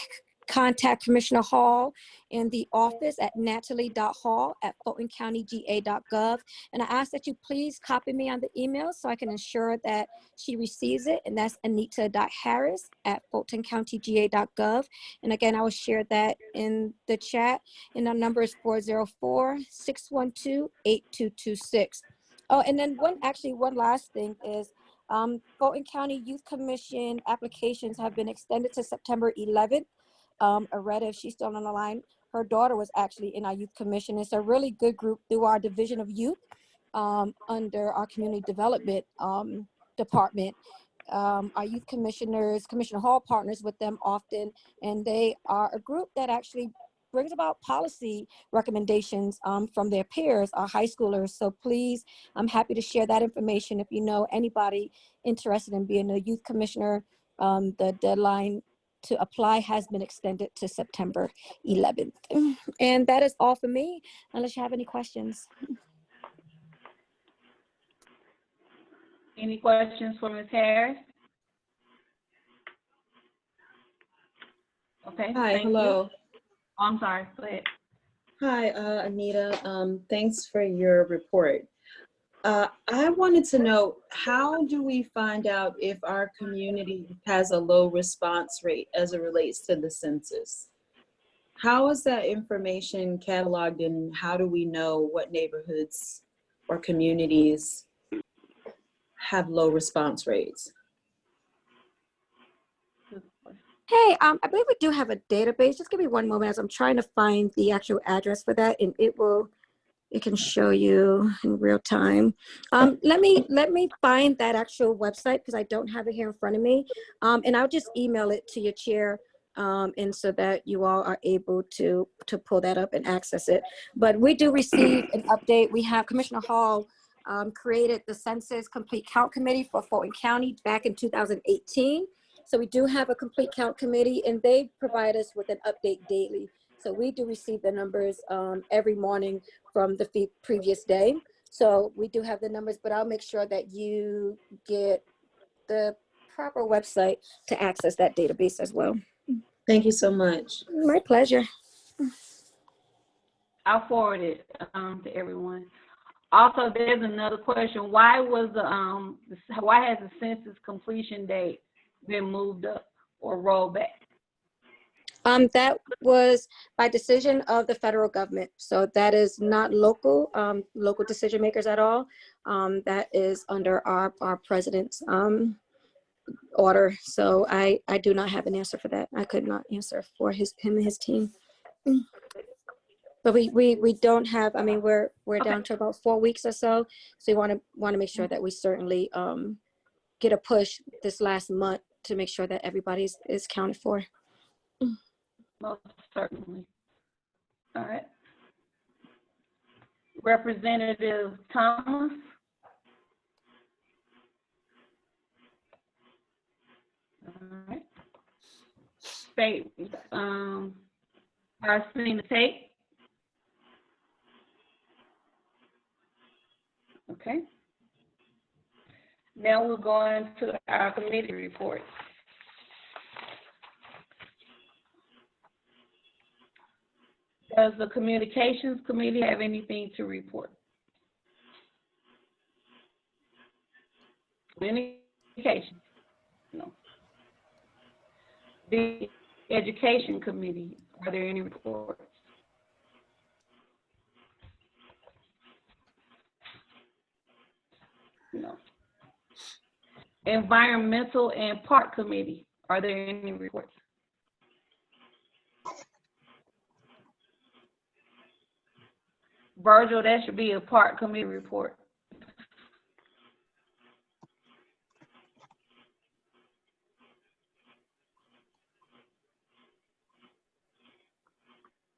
contact Commissioner Hall in the office at natalie.hall@fultoncountyga.gov. And I ask that you please copy me on the email so I can ensure that she receives it. And that's anita.harris@fultoncountyga.gov. And again, I will share that in the chat. And our number is 404-612-8226. Oh, and then one last thing is Fulton County Youth Commission applications have been extended to September 11th. Aretta, if she's still on the line, her daughter was actually in our youth commission. It's a really good group through our Division of Youth under our community development department. Our youth commissioners, Commissioner Hall partners with them often, and they are a group that actually brings about policy recommendations from their peers, our high schoolers. So please, I'm happy to share that information if you know anybody interested in being a youth commissioner. The deadline to apply has been extended to September 11th. And that is all for me, unless you have any questions. Any questions for Ms. Harris? Okay. Hi, thank hello. You. Oh, I'm sorry, go ahead. Hi, Anita. Thanks for your report. I wanted to know, how do we find out if our community has a low response rate as it relates to the census? How is that information cataloged, and how do we know what neighborhoods or communities have low response rates? Hey, I believe we do have a database. Just give me one moment as I'm trying to find the actual address for that, and it can show you in real time. Let me find that actual website because I don't have it here in front of me, and I'll just email it to your chair, and so that you all are able to pull that up and access it. But we do receive an update. We have Commissioner Hall created the Census Complete Count Committee for Fulton County back in 2018. So we do have a complete count committee, and they provide us with an update daily. So we do receive the numbers every morning from the previous day. So we do have the numbers, but I'll make sure that you get the proper website to access that database as well. Thank you so much. My pleasure. I'll forward it to everyone. Also, there's another question. Why has the census completion date been moved up or rolled back? That was by decision of the federal government. So that is not local decision makers at all. That is under our president's order. So I do not have an answer for that. I could not answer for him and his team. But we don't have, I mean, we're Okay. down to about 4 weeks or so. So we want to make sure that we certainly get a push this last month to make sure that everybody is counted for. Most certainly. All right. Representative Thomas. All right. State, Arsenio Tate. Okay. Now we're going to our committee reports. Does the Communications Committee have anything to report? Communications? No. The Education Committee, are there any reports? No. Environmental and Park Committee, are there any reports? Virgil, that should be a Park Committee report.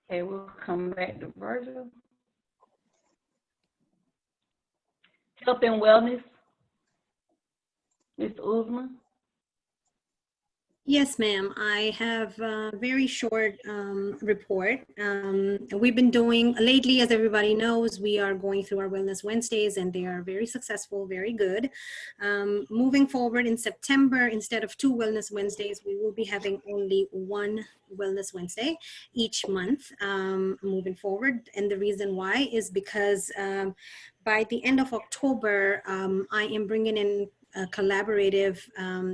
Okay, we'll come back to Virgil. Health and Wellness, Ms. Uzma. Yes, ma'am. I have a very short report. We've been doing lately, as everybody knows, we are going through our Wellness Wednesdays and they are very successful, very good. Moving forward in September, instead of 2 Wellness Wednesdays, we will be having only 1 Wellness Wednesday each month moving forward. And the reason why is because by the end of October, I am bringing in a collaborative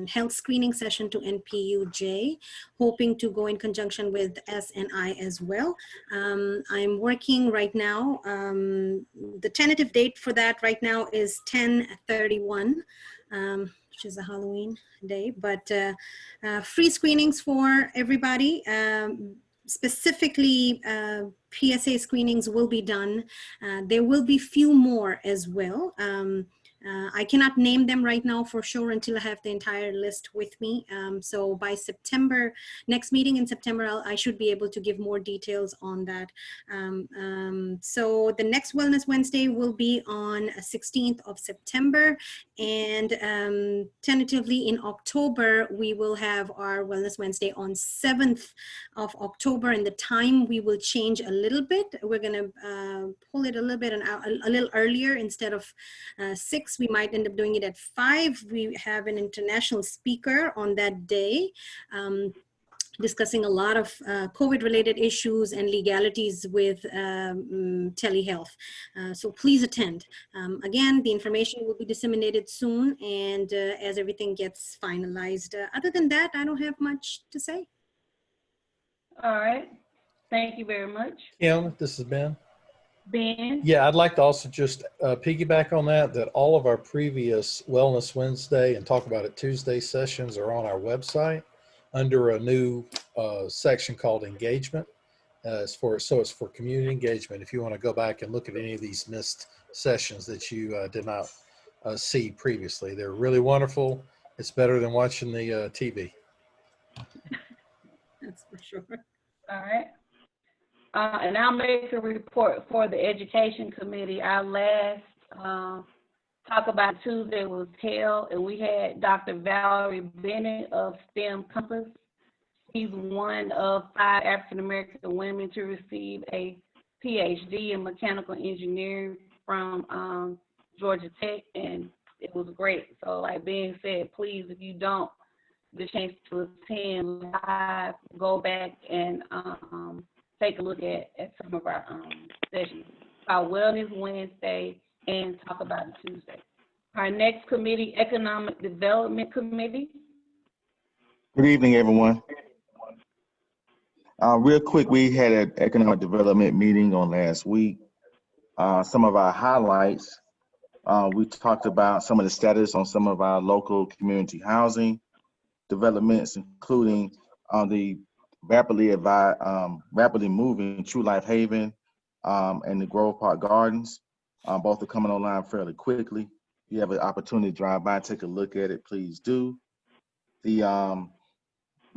health screening session to NPU-J, hoping to go in conjunction with SNI as well. I'm working right now. The tentative date for that right now is 10/31, which is a Halloween day, but free screenings for everybody. Specifically, PSA screenings will be done. There will be few more as well. I cannot name them right now for sure until I have the entire list with me. So by September, next meeting in September, I should be able to give more details on that. So the next Wellness Wednesday will be on 16th of September. And tentatively in October, we will have our Wellness Wednesday on 7th of October. And the time we will change a little bit. We're gonna pull it a little bit a little earlier instead of 6. We might end up doing it at 5. We have an international speaker on that day discussing a lot of COVID-related issues and legalities with telehealth. So please attend. Again, the information will be disseminated soon and as everything gets finalized. Other than that, I don't have much to say. All right. Thank you very much. Kim, this is Ben. Ben? Yeah, I'd like to also just piggyback on that all of our previous Wellness Wednesday and Talk About It Tuesday sessions are on our website under a new section called Engagement. It's for community engagement. If you want to go back and look at any of these missed sessions that you did not see previously, they're really wonderful. It's better than watching the TV. That's for sure. All right. And I'll make a report for the Education Committee. Our last Talk About Tuesday was held, and we had Dr. Valerie Bennett of STEM Compass. She's one of 5 African-American women to receive a PhD in mechanical engineering from Georgia Tech, and it was great. So like Ben said, please, if you don't get the chance to attend live, go back and take a look at some of our sessions. Our Wellness Wednesday and Talk About It Tuesday. Our next committee, Economic Development Committee. Good evening, everyone. Real quick, we had an economic development meeting on last week. Some of our highlights, we talked about some of the status on some of our local community housing developments, including the rapidly moving True Life Haven and the Grove Park Gardens. Both are coming online fairly quickly. If you have an opportunity to drive by, take a look at it, please do. We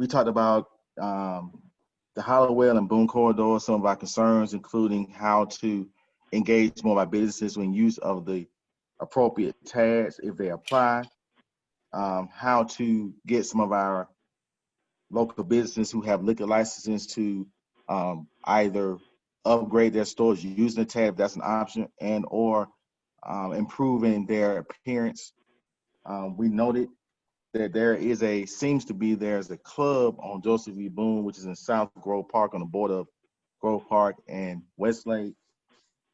talked about the Hollowell and Boone corridor, some of our concerns, including how to engage more of our businesses when use of the appropriate tags if they apply, how to get some of our local businesses who have liquor licenses to either upgrade their stores using the tag if that's an option, and or improving their appearance. We noted that there's a club on Joseph E. Boone, which is in South Grove Park on the border of Grove Park and Westlake.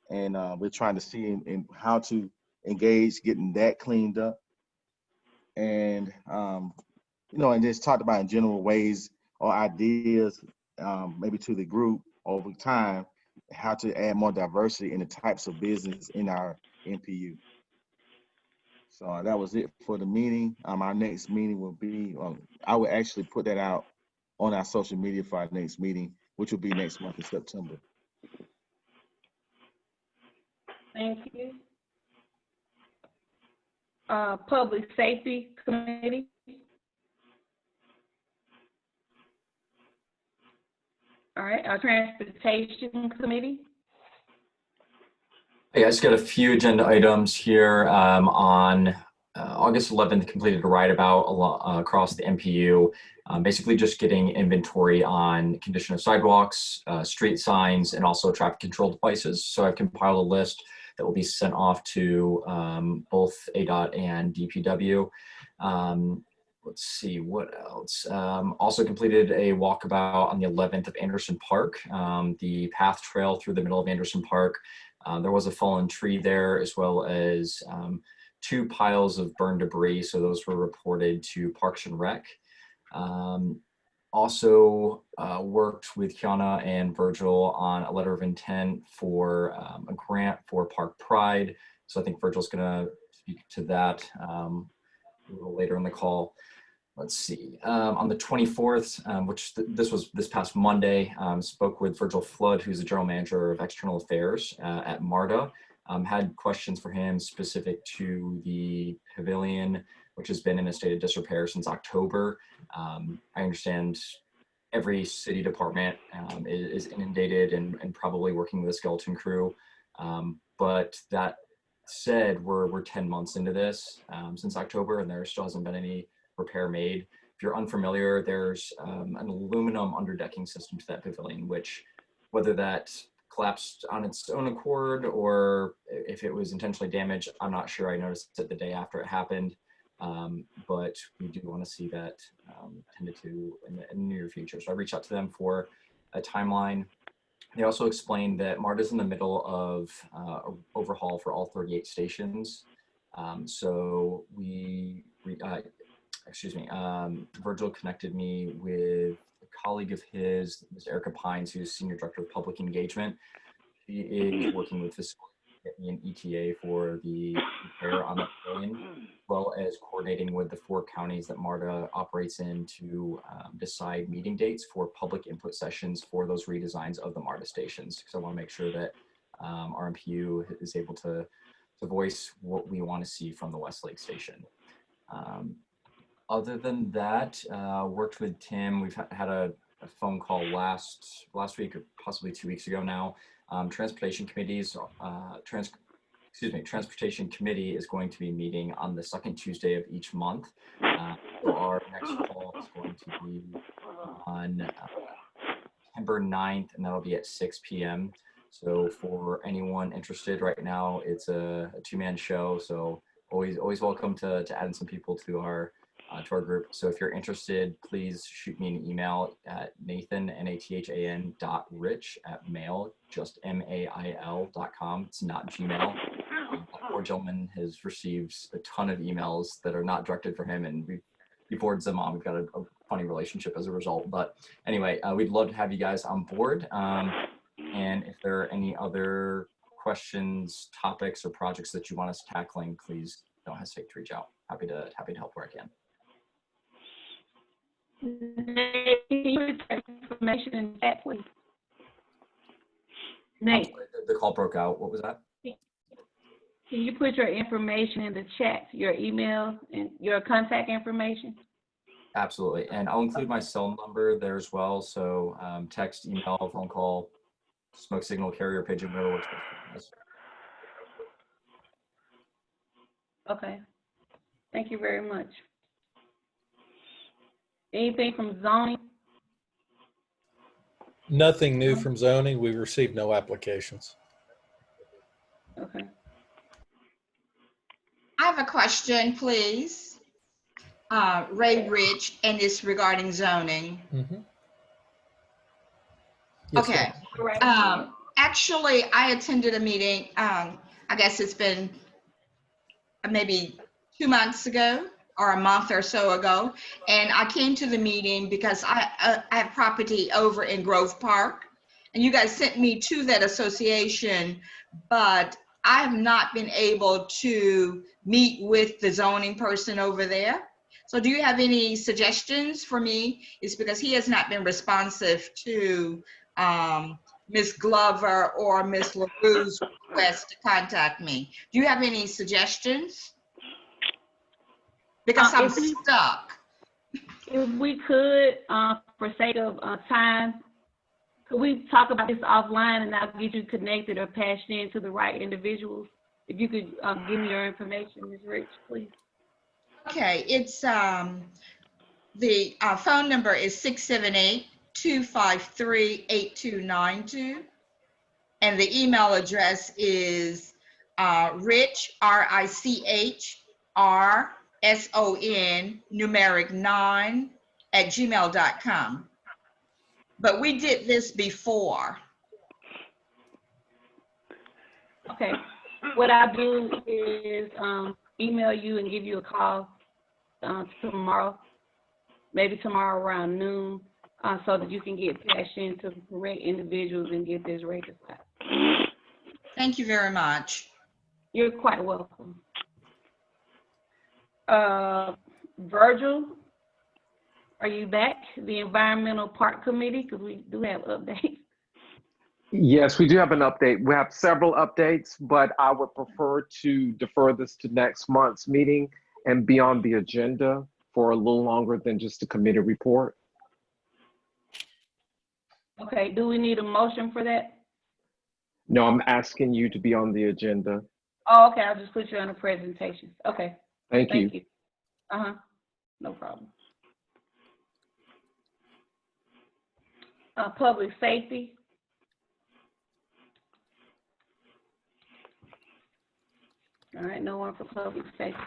And we're trying to see in how to engage getting that cleaned up. And, and just talked about in general ways or ideas, maybe to the group over time, how to add more diversity in the types of business in our NPU. So that was it for the meeting. Our next meeting will be, I will actually put that out on our social media for our next meeting, which will be next month in September. Thank you. Public Safety Committee. All right, our Transportation Committee. I just got a few agenda items here. On August 11th, completed a ride about across the NPU, basically just getting inventory on condition of sidewalks, street signs, and also traffic control devices. So I've compiled a list that will be sent off to both ADOT and DPW. Let's see what else. Also completed a walkabout on the 11th of Anderson Park, the path trail through the middle of Anderson Park. There was a fallen tree there, as well as 2 piles of burned debris. So those were reported to Parks and Rec. Also worked with Kiana and Virgil on a letter of intent for a grant for Park Pride. So I think Virgil's gonna speak to that a little later in the call. Let's see, on the 24th, which this was this past Monday, spoke with Virgil Flood, who's the General Manager of External Affairs at MARTA. Had questions for him specific to the pavilion, which has been in a state of disrepair since October. I understand every city department is inundated and probably working with a skeleton crew. But that said, we're 10 months into this since October, and there still hasn't been any repair made. If you're unfamiliar, there's an aluminum underdecking system to that pavilion, which, whether that collapsed on its own accord or if it was intentionally damaged, I'm not sure. I noticed it the day after it happened, but we do want to see that tended to in the near future. So I reached out to them for a timeline. They also explained that MARTA's in the middle of overhaul for all 38 stations. So Virgil connected me with a colleague of his, Ms. Erica Pines, who's Senior Director of Public Engagement. She is working with this an ETA for the repair on the pavilion, as well as coordinating with the 4 counties that MARTA operates in to decide meeting dates for public input sessions for those redesigns of the MARTA stations. Because I want to make sure that our MPU is able to voice what we want to see from the Westlake station. Other than that, worked with Tim. We've had a phone call last week or possibly 2 weeks ago now. Transportation Committee is going to be meeting on the second Tuesday of each month. So our next call is going to be on September 9th, and that'll be at 6 p.m. So for anyone interested right now, it's a 2-man show. So always welcome to add in some people to our group. So if you're interested, please shoot me an email at nathan.rich@mail, just mail.com. It's not Gmail. That poor gentleman has received a ton of emails that are not directed for him, and he forwards them on. We've got a funny relationship as a result. But anyway, we'd love to have you guys on board. And if there are any other questions, topics, or projects that you want us tackling, please don't hesitate to reach out. Happy to help where I can. Information in chat, please. Nate, The call broke out. What was that? can you put your information in the chat, your email and your contact information? Absolutely. And I'll include my cell number there as well. So text, email, phone call, smoke signal, carrier pigeon, whatever works best for you guys. Okay. Thank you very much. Anything from zoning? Nothing new from zoning. We received no applications. Okay. I have a question, please. Ray Rich, and it's regarding zoning. Mm-hmm. Yes, Okay. Actually, I attended a meeting, I guess it's been maybe 2 months ago or a month or so ago. And I came to the meeting because I have property over in Grove Park. And you guys sent me to that association, but I have not been able to meet with the zoning person over there. So do you have any suggestions for me? It's because he has not been responsive to Ms. Glover or Ms. LaRue's request to contact me. Do you have any suggestions? Because I'm stuck. If we could, for sake of time, could we talk about this offline and I'll get you connected or passed in to the right individuals? If you could give me your information, Ms. Rich, please. Okay, it's the phone number is 678-253-8292. And the email address is Rich, RICHRSON, numeric 9 @gmail.com. But we did this before. Okay. What I'll do is email you and give you a call tomorrow, maybe tomorrow around noon, so that you can get passed into the correct individuals and get this rectified. Thank you very much. You're quite welcome. Virgil, are you back? The Environmental Park Committee, because we do have updates. Yes, we do have an update. We have several updates, but I would prefer to defer this to next month's meeting and be on the agenda for a little longer than just a committee report. Okay, do we need a motion for that? No, I'm asking you to be on the agenda. Oh, okay, I'll just put you on the presentation. Okay. Thank you. Uh-huh, no problem. Public safety. All right, no one for public safety.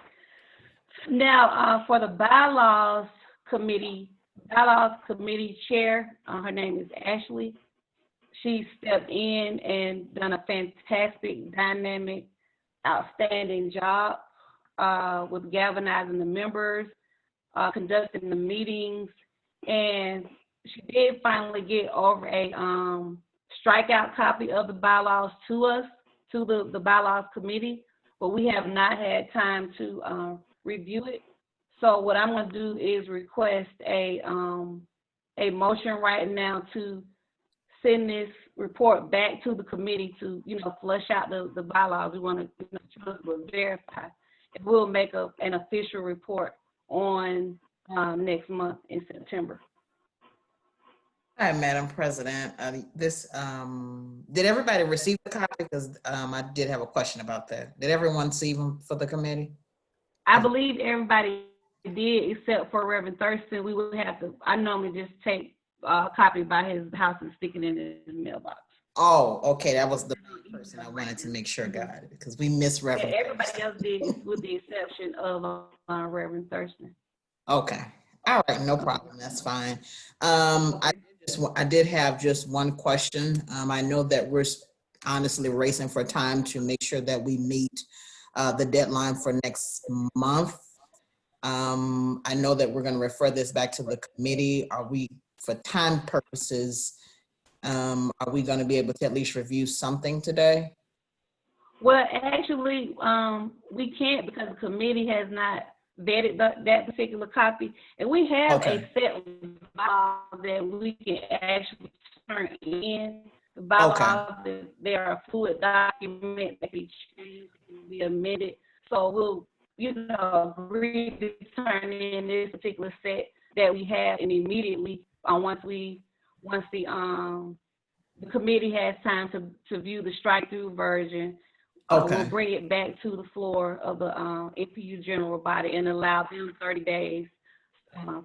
Now, for the bylaws committee chair, her name is Ashley. She stepped in and done a fantastic, dynamic, outstanding job with galvanizing the members, conducting the meetings, and she did finally get over a strikeout copy of the bylaws to us, to the bylaws committee, but we have not had time to review it. So what I'm gonna do is request a motion right now to send this report back to the committee to, flush out the bylaws. We want to verify. And we'll make an official report on next month in September. Hi, Madam President. Did everybody receive the copy? Because I did have a question about that. Did everyone receive them for the committee? I believe everybody did, except for Reverend Thurston. We would have to, I normally just take a copy by his house and stick it in his mailbox. Oh, okay. That was the person I wanted to make sure got it, because we missed Reverend. Yeah, everybody else did, with the exception of Reverend Thurston. Okay. All right. No problem. That's fine. I did have just one question. I know that we're honestly racing for time to make sure that we meet the deadline for next month. I know that we're going to refer this back to the committee. Are we, for time purposes, are we going to be able to at least review something today? Well, actually, we can't, because the committee has not vetted that particular copy, and we have a set bylaw that we can actually turn in. The bylaws, they are a fluid document that can be changed and be amended. So we'll, agree to turn in this particular set that we have, and immediately once the committee has time to view the strike-through version, we'll bring it back to the floor of the NPU general body and allow them 30 days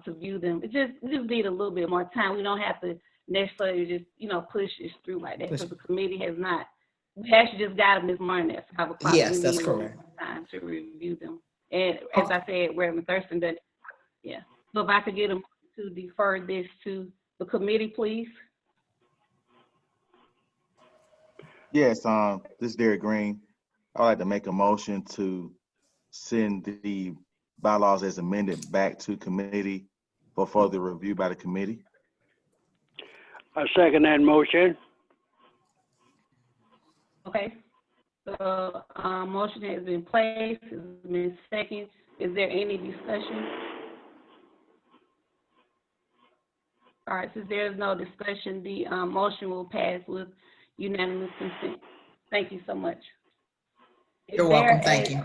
to view them. We just need a little bit more time. We don't have to necessarily just, push this through like that, because the committee has not. We actually just got them this morning at 5 o'clock. Yes, that's correct. Time to review them. And as I said, Reverend Thurston, so if I could get them to defer this to the committee, please. Yes, this is Derek Green. I'd like to make a motion to send the bylaws as amended back to committee for further review by the committee. I second that motion. Okay. The motion has been placed, has been seconded. Is there any discussion? All right, since there is no discussion, the motion will pass with unanimous consent. Thank you so much. You're welcome. Thank you.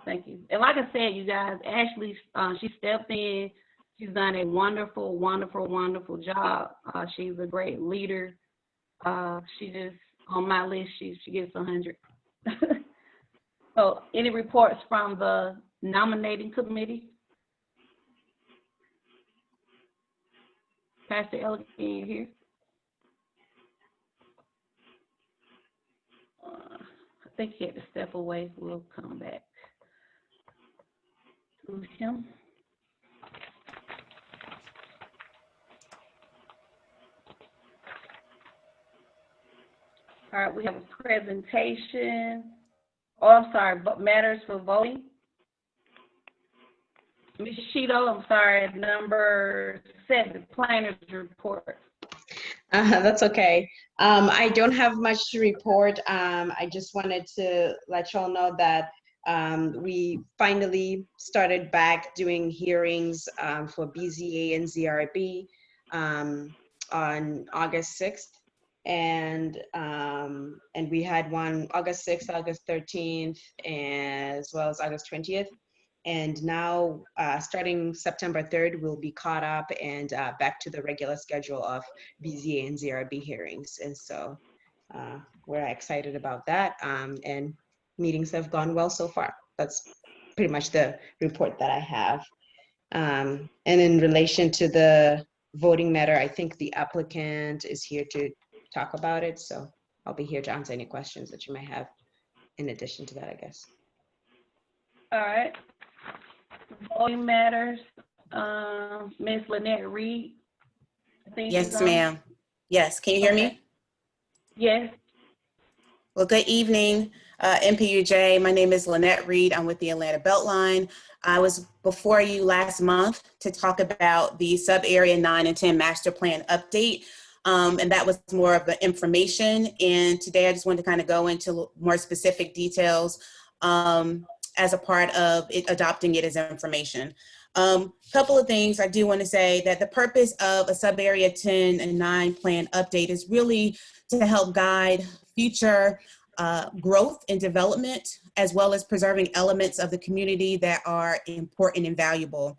Thank you. And like I said, you guys, Ashley, she stepped in. She's done a wonderful, wonderful, wonderful job. She's a great leader. She just, on my list, she gets 100. So any reports from the nominating committee? Pastor Elliott, can you hear? I think he had to step away. We'll come back to him. All right, we have a presentation. Oh, I'm sorry, but matters for voting. Ms. Shito, I'm sorry, number 7, planners report. That's okay. I don't have much to report. I just wanted to let y'all know that we finally started back doing hearings for BZA and ZRB on August 6th. And we had one August 6th, August 13th, as well as August 20th. And now, starting September 3rd, we'll be caught up and back to the regular schedule of BZA and ZRB hearings. And so we're excited about that. And meetings have gone well so far. That's pretty much the report that I have. And in relation to the voting matter, I think the applicant is here to talk about it. So I'll be here to answer any questions that you may have in addition to that, I guess. All right. Voting matters. Ms. Lynette Reed. Yes, ma'am. Yes, can you hear me? Yes. Well, good evening, NPU-J. My name is Lynette Reed. I'm with the Atlanta Beltline. I was before you last month to talk about the sub-area 9 and 10 master plan update. And that was more of the information. And today I just wanted to kind of go into more specific details as a part of it, adopting it as information. Couple of things I do want to say that the purpose of a sub-area 10 and 9 plan update is really to help guide future growth and development, as well as preserving elements of the community that are important and valuable.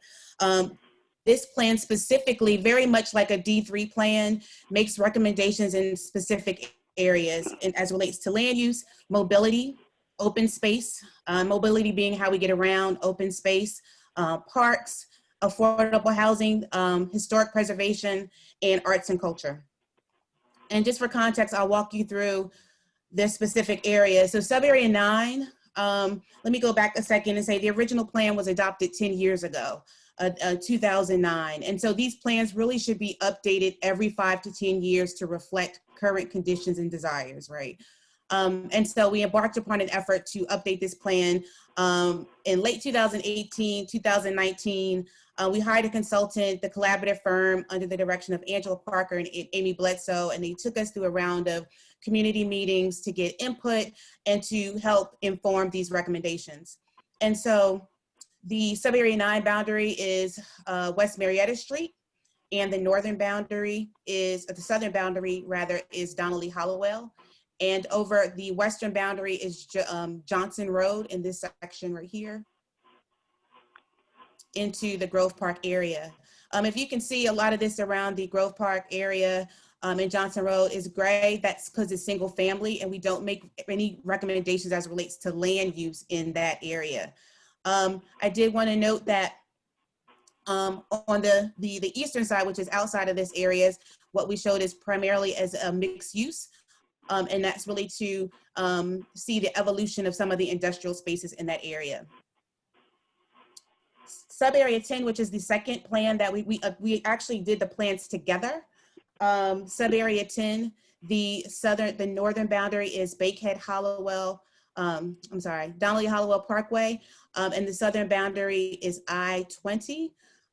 This plan specifically, very much like a D3 plan, makes recommendations in specific areas and as relates to land use, mobility, open space, mobility being how we get around, open space, parks, affordable housing, historic preservation, and arts and culture. And just for context, I'll walk you through this specific area. So sub-area 9, let me go back a second and say the original plan was adopted 10 years ago, 2009. And so these plans really should be updated every 5 to 10 years to reflect current conditions and desires, right? And so we embarked upon an effort to update this plan in late 2018, 2019. We hired a consultant, the collaborative firm under the direction of Angela Parker and Amy Bledsoe, and they took us through a round of community meetings to get input and to help inform these recommendations. And so the sub-area 9 boundary is West Marietta Street, and the northern boundary is, the southern boundary rather, is Donnelly Hollowell. And over the western boundary is Johnson Road in this section right here into the Grove Park area. If you can see a lot of this around the Grove Park area and Johnson Road is gray, that's because it's single family and we don't make any recommendations as relates to land use in that area. I did want to note that on the eastern side, which is outside of this area, what we showed is primarily as a mixed use. And that's really to see the evolution of some of the industrial spaces in that area. Sub-area 10, which is the second plan that we actually did the plans together. Sub-area 10, the northern boundary is Bakehead Hollowell, Donnelly Hollowell Parkway, and the southern boundary is I-20.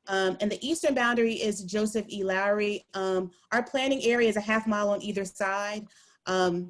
And the eastern boundary is Joseph E. Lowry. Our planning area is a half mile on either side. And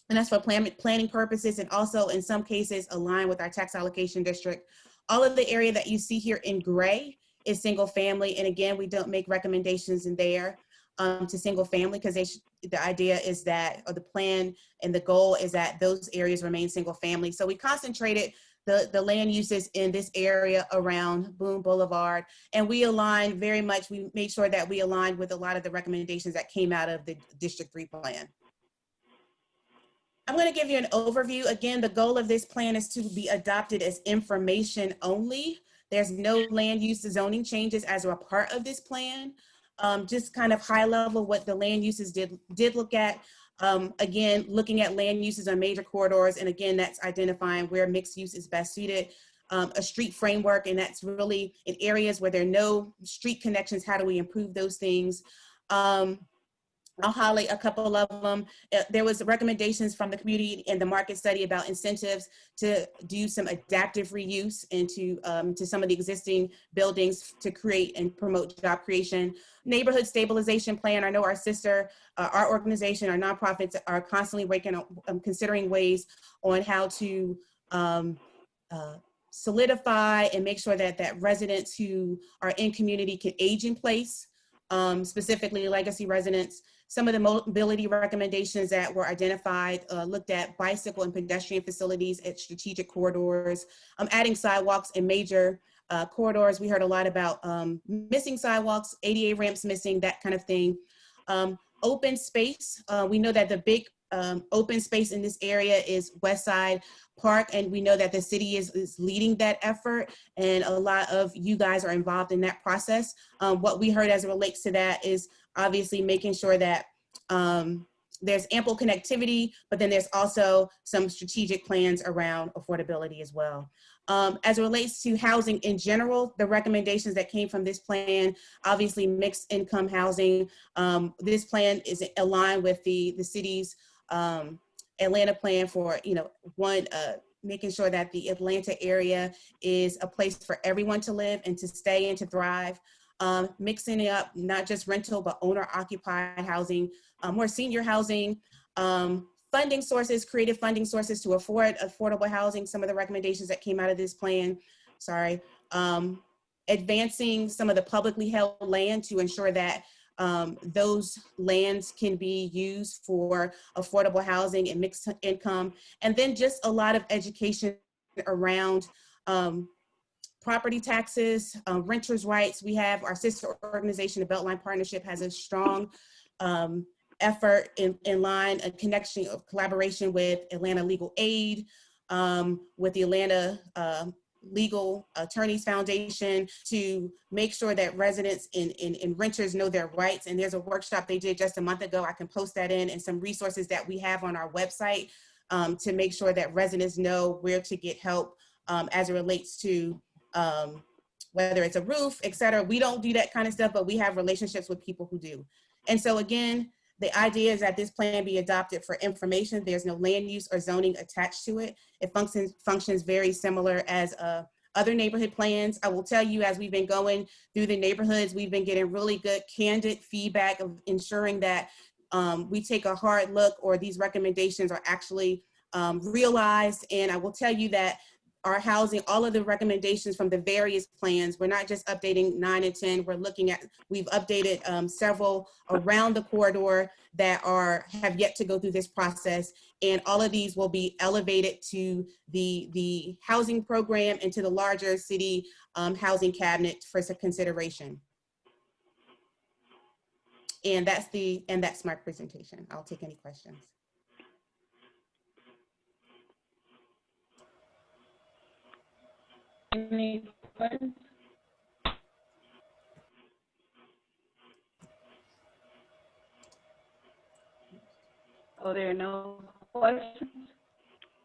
that's for planning purposes and also in some cases aligned with our tax allocation district. All of the area that you see here in gray is single family. And again, we don't make recommendations in there to single family because the idea is that, or the plan and the goal is that those areas remain single family. So we concentrated the land uses in this area around Boone Boulevard. And we aligned very much, we made sure that we aligned with a lot of the recommendations that came out of the District 3 plan. I'm going to give you an overview. Again, the goal of this plan is to be adopted as information only. There's no land use zoning changes as a part of this plan. Just kind of high level what the land uses did look at. Again, looking at land uses on major corridors. And again, that's identifying where mixed use is best suited. A street framework, and that's really in areas where there are no street connections, how do we improve those things? I'll highlight a couple of them. There was recommendations from the community in the market study about incentives to do some adaptive reuse into to some of the existing buildings to create and promote job creation. Neighborhood stabilization plan. I know our our organization, our nonprofits are constantly considering ways on how to solidify and make sure that residents who are in community can age in place, specifically legacy residents. Some of the mobility recommendations that were identified looked at bicycle and pedestrian facilities at strategic corridors, adding sidewalks in major corridors. We heard a lot about missing sidewalks, ADA ramps missing, that kind of thing. Open space. We know that the big open space in this area is West Side Park, and we know that the city is leading that effort, and a lot of you guys are involved in that process. What we heard as it relates to that is obviously making sure that there's ample connectivity, but then there's also some strategic plans around affordability as well. As it relates to housing in general, the recommendations that came from this plan, obviously mixed income housing. This plan is aligned with the city's Atlanta plan for, making sure that the Atlanta area is a place for everyone to live and to stay and to thrive. Mixing it up, not just rental, but owner occupied housing, more senior housing, funding sources, creative funding sources to afford affordable housing, some of the recommendations that came out of this plan, advancing some of the publicly held land to ensure that those lands can be used for affordable housing and mixed income, and then just a lot of education around property taxes, renters' rights. We have our sister organization, the Beltline Partnership, has a strong effort in line, a connection of collaboration with Atlanta Legal Aid, with the Atlanta Legal Attorneys Foundation to make sure that residents and renters know their rights. And there's a workshop they did just a month ago. I can post that in, and some resources that we have on our website to make sure that residents know where to get help as it relates to whether it's a roof, et cetera. We don't do that kind of stuff, but we have relationships with people who do. And so again, the idea is that this plan be adopted for information. There's no land use or zoning attached to it. It functions very similar as other neighborhood plans. I will tell you, as we've been going through the neighborhoods, we've been getting really good, candid feedback of ensuring that we take a hard look or these recommendations are actually realized. And I will tell you that our housing, all of the recommendations from the various plans. We're not just updating 9 and 10. We're looking at, we've updated several around the corridor that have yet to go through this process. And all of these will be elevated to the housing program and to the larger city housing cabinet for some consideration. And that's my presentation. I'll take any questions. Any questions? Oh, there are no questions?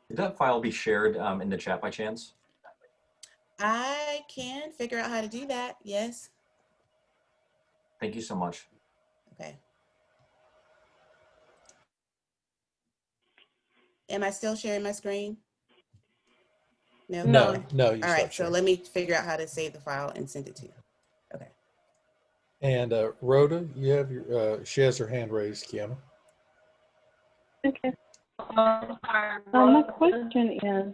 Could that file be shared in the chat by chance? I can figure out how to do that, yes. Thank you so much. Okay. Am I still sharing my screen? No? No, Okay. no, you All right, start so sharing. let me figure out how to save the file and send it to you. Okay. And Rhoda, you have your, she has her hand raised, Kiana. Okay. My question is,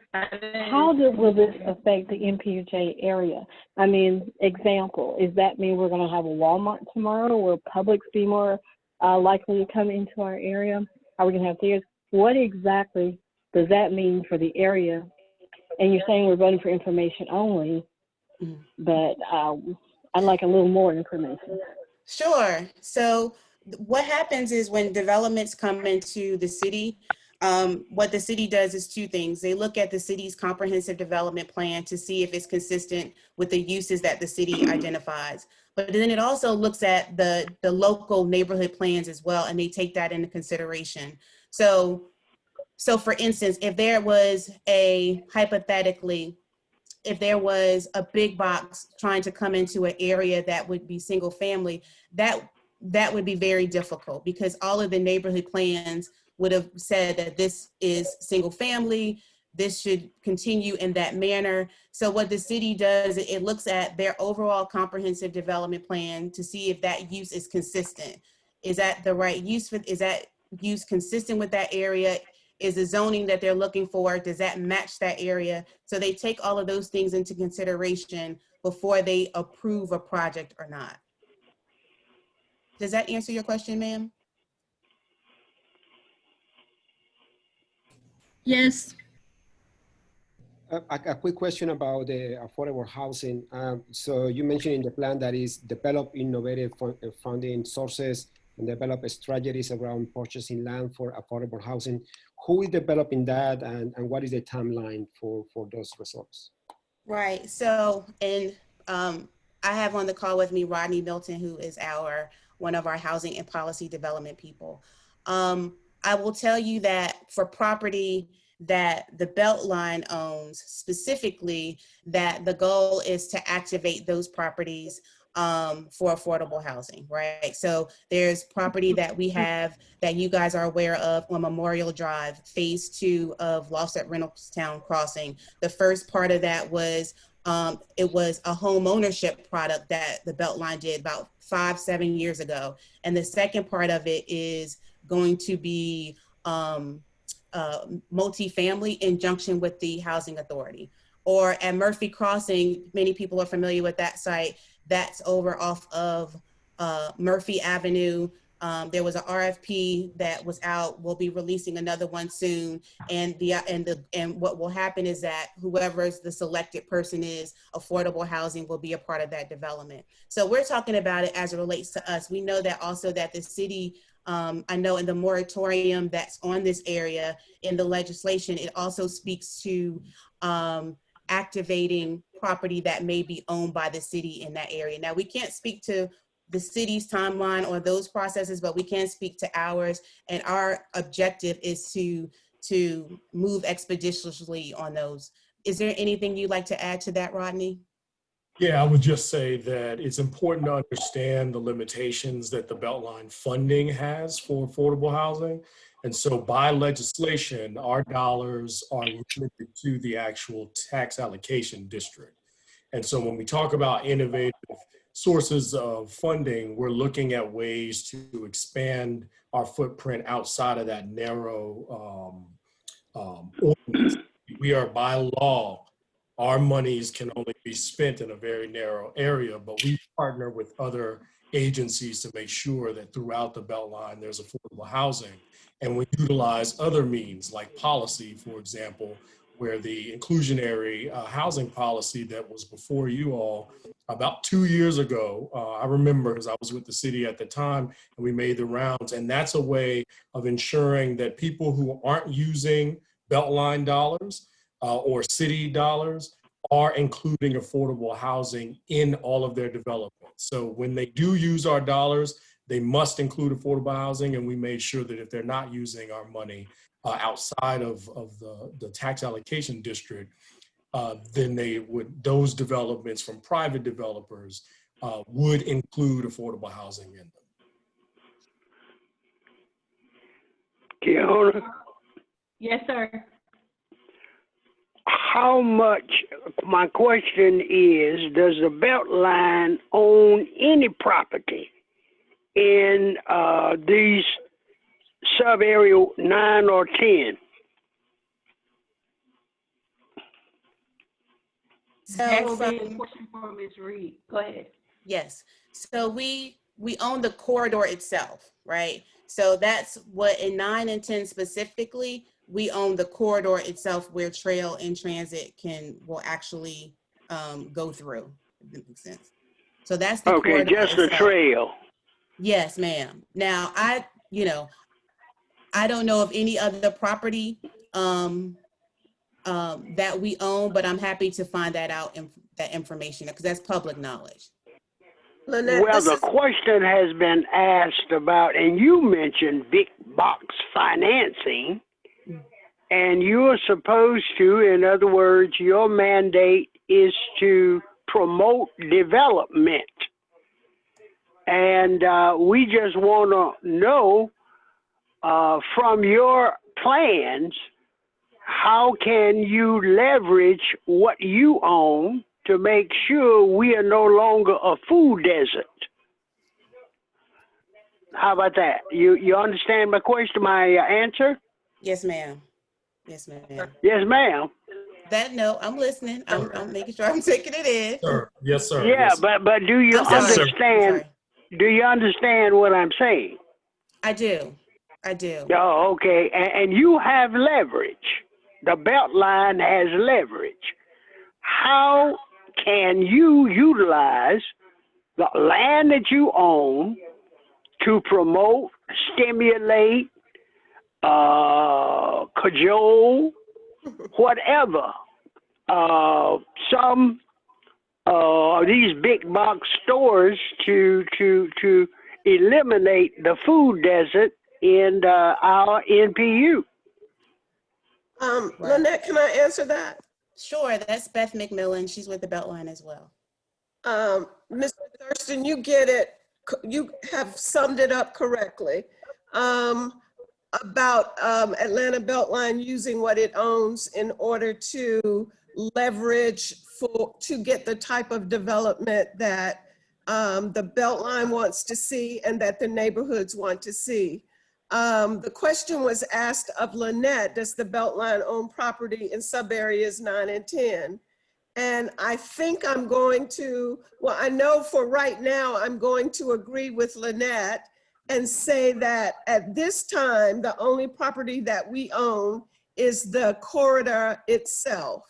how will this affect the NPU-J area? I mean, example, does that mean we're going to have a Walmart tomorrow? Will Publix be more likely to come into our area? Are we going to have theaters? What exactly does that mean for the area? And you're saying we're voting for information only, but I'd like a little more information. Sure. So what happens is when developments come into the city, what the city does is two things. They look at the city's comprehensive development plan to see if it's consistent with the uses that the city identifies. But then it also looks at the local neighborhood plans as well, and they take that into consideration. So for instance, if there was hypothetically, if there was a big box trying to come into an area that would be single family, that would be very difficult because all of the neighborhood plans would have said that this is single family, this should continue in that manner. So what the city does, it looks at their overall comprehensive development plan to see if that use is consistent. Is that the right use is that use consistent with that area? Is the zoning that they're looking for, does that match that area? So they take all of those things into consideration before they approve a project or not. Does that answer your question, ma'am? Yes. A quick question about the affordable housing. So you mentioned in the plan that is develop innovative funding sources and develop strategies around purchasing land for affordable housing. Who is developing that and what is the timeline for those results? Right, so, and I have on the call with me Rodney Milton, who is one of our housing and policy development people. I will tell you that for property that the Beltline owns specifically, that the goal is to activate those properties for affordable housing, right? So there's property that we have that you guys are aware of on Memorial Drive, phase 2 of Lost at Reynoldstown Crossing. The first part of that was, it was a home ownership product that the Beltline did about 5-7 years ago. And the second part of it is going to be multifamily in junction with the Housing Authority. Or at Murphy Crossing, many people are familiar with that site. That's over off of Murphy Avenue. There was an RFP that was out. We'll be releasing another one soon. And what will happen is that whoever the selected person is, affordable housing will be a part of that development. So we're talking about it as it relates to us. We know that also that the city, I know in the moratorium that's on this area in the legislation, it also speaks to activating property that may be owned by the city in that area. Now, we can't speak to the city's timeline or those processes, but we can speak to ours. And our objective is to move expeditiously on those. Is there anything you'd like to add to that, Rodney? Yeah, I would just say that it's important to understand the limitations that the Beltline funding has for affordable housing. And so by legislation, our dollars are limited to the actual tax allocation district. And so when we talk about innovative sources of funding, we're looking at ways to expand our footprint outside of that narrow ordinance. We are by law our monies can only be spent in a very narrow area, but we partner with other agencies to make sure that throughout the Beltline there's affordable housing. And we utilize other means like policy, for example, where the inclusionary housing policy that was before you all about 2 years ago, I remember because I was with the city at the time and we made the rounds, and that's a way of ensuring that people who aren't using Beltline dollars or city dollars are including affordable housing in all of their development. So when they do use our dollars, they must include affordable housing, and we made sure that if they're not using our money outside of the tax allocation district, then those developments from private developers would include affordable housing in them. Kiana, Yes, sir. how much, my question is, does the Beltline own any property in these sub-area 9 or 10? So That would be a question for Ms. Reed. Go ahead. yes, so we own the corridor itself, right? So that's what in 9 and 10 specifically, we own the corridor itself where trail and transit will actually go through, if that makes sense. So that's the Okay, corridor just the itself. trail. Yes, ma'am. Now, I don't know of any other property that we own, but I'm happy to find that out, that information, because that's public knowledge. Lynette, Well, the question has been asked about, and you mentioned big box financing, and you're supposed to, in other words, your mandate is to promote development. And we just want to know from your plans, how can you leverage what you own to make sure we are no longer a food desert? How about that? You understand my question, my answer? Yes, ma'am. Yes, ma'am. Yes, ma'am. I'm listening. I'm making sure I'm taking it in. Sir. Yes, sir. Yeah, Yes, sir. but do you I'm sorry. understand? Do you understand what I'm saying? I do. Oh, okay. And you have leverage. The Beltline has leverage. How can you utilize the land that you own to promote, stimulate, cajole, whatever, some these big box stores to eliminate the food desert in our NPU? Lynette, can I answer that? Sure, that's Beth McMillan. She's with the Beltline as well. Mr. Thurston, you get it. You have summed it up correctly. About Atlanta Beltline using what it owns in order to leverage to get the type of development that the Beltline wants to see and that the neighborhoods want to see. The question was asked of Lynette, does the Beltline own property in sub-areas 9 and 10? And I think I'm going to, well, I know for right now, I'm going to agree with Lynette and say that at this time, the only property that we own is the corridor itself.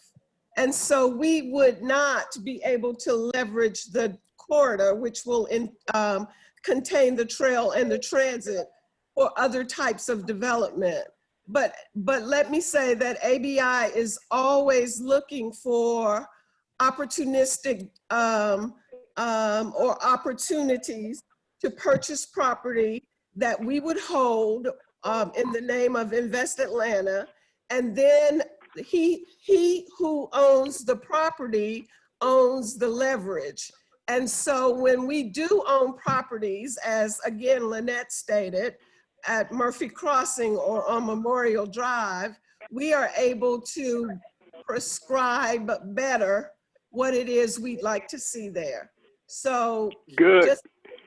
And so we would not be able to leverage the corridor, which will contain the trail and the transit or other types of development. But let me say that ABI is always looking for opportunistic or opportunities to purchase property that we would hold in the name of Invest Atlanta. And then he who owns the property owns the leverage. And so when we do own properties, as again, Lynette stated, at Murphy Crossing or on Memorial Drive, we are able to prescribe better what it is we'd like to see there. So good.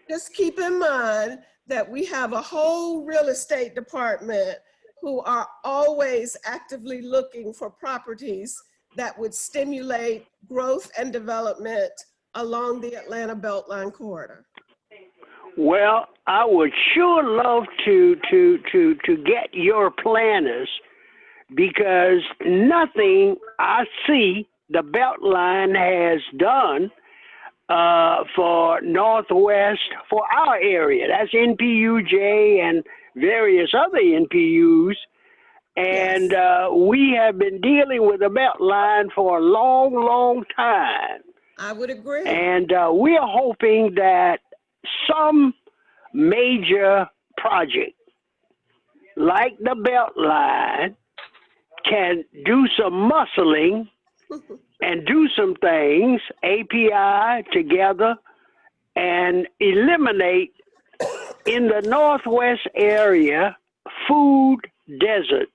Just keep in mind that we have a whole real estate department who are always actively looking for properties that would stimulate growth and development along the Atlanta Beltline corridor? Well, I would sure love to get your planners, because nothing I see the Beltline has done for Northwest, for our area. That's NPU-J and various other NPUs. And we have been dealing with the Beltline for a long, long time. I would agree. And we're hoping that some major project like the Beltline can do some muscling and do some things, API together, and eliminate in the Northwest area food deserts.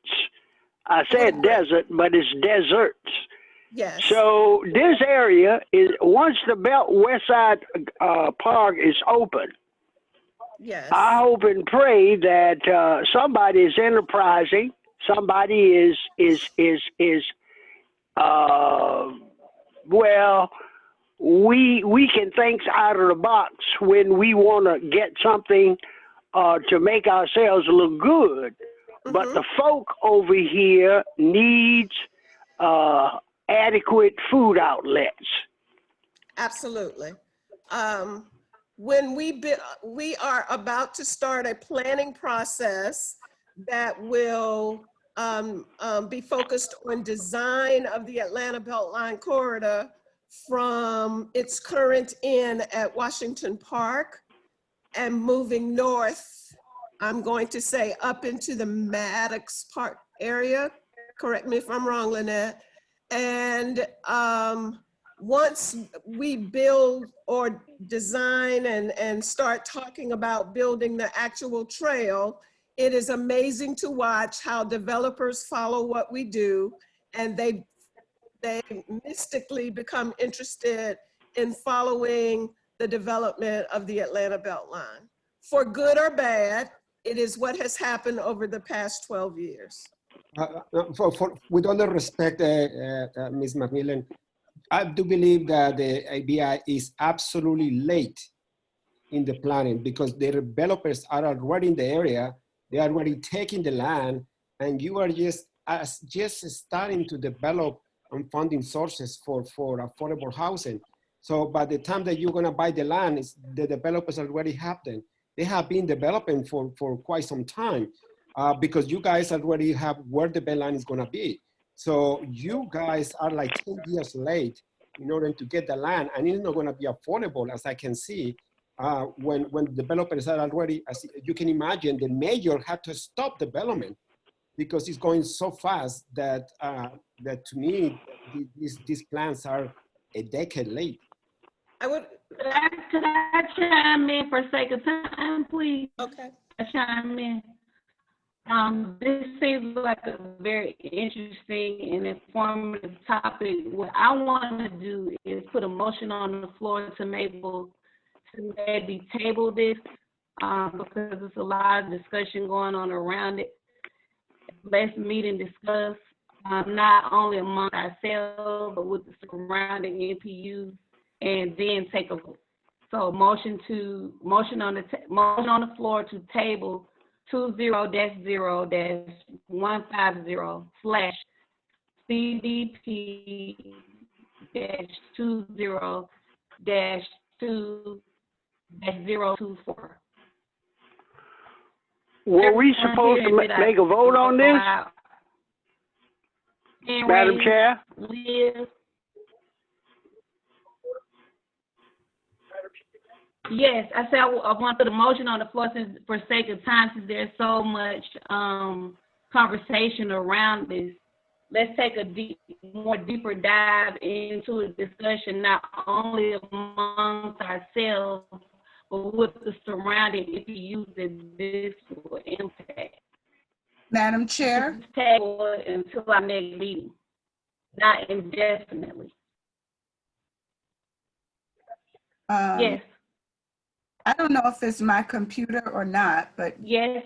I said desert, but it's deserts. Yes. So this area is, once the West Side Park is open, yes, I hope and pray that somebody is enterprising, somebody is well, we can think out of the box when we want to get something to make ourselves look good. But the folk over here needs adequate food outlets. Absolutely. When we are about to start a planning process that will be focused on design of the Atlanta Beltline corridor from its current end at Washington Park and moving north, I'm going to say up into the Maddox Park area. Correct me if I'm wrong, Lynette. And once we build or design and start talking about building the actual trail, it is amazing to watch how developers follow what we do, and they mystically become interested in following the development of the Atlanta Beltline. For good or bad, it is what has happened over the past 12 years. With all the respect, Ms. McMillan, I do believe that the ABI is absolutely late in the planning, because the developers are already in the area, they are already taking the land, and you are just starting to develop on funding sources for affordable housing. So by the time that you're gonna buy the land, the developers already have them. They have been developing for quite some time, because you guys already have where the Beltline is gonna be. So you guys are like 10 years late in order to get the land, and it's not gonna be affordable, as I can see, when developers are already, as you can imagine, the mayor had to stop development because it's going so fast that that to me, these plans are a decade late. I would. Could I chime in for sake of time, please? Okay. Chime in. This seems like a very interesting and informative topic. What I want to do is put a motion on the floor to maybe table this, because there's a lot of discussion going on around it. Let's meet and discuss, not only among ourselves, but with the surrounding NPUs, and then take a vote. So motion on the floor to table 20-0-150-CDP-20-2-024. Were we supposed to make a vote on this, Madam Chair? Liz. Yes, I said I want to put a motion on the floor since, for sake of time, since there's so much conversation around this. Let's take a deeper dive into a discussion, not only amongst ourselves, but with the surrounding NPUs that this will impact. Madam Chair? Table until our next meeting, not indefinitely. Yes. I don't know if it's my computer or not, but yes.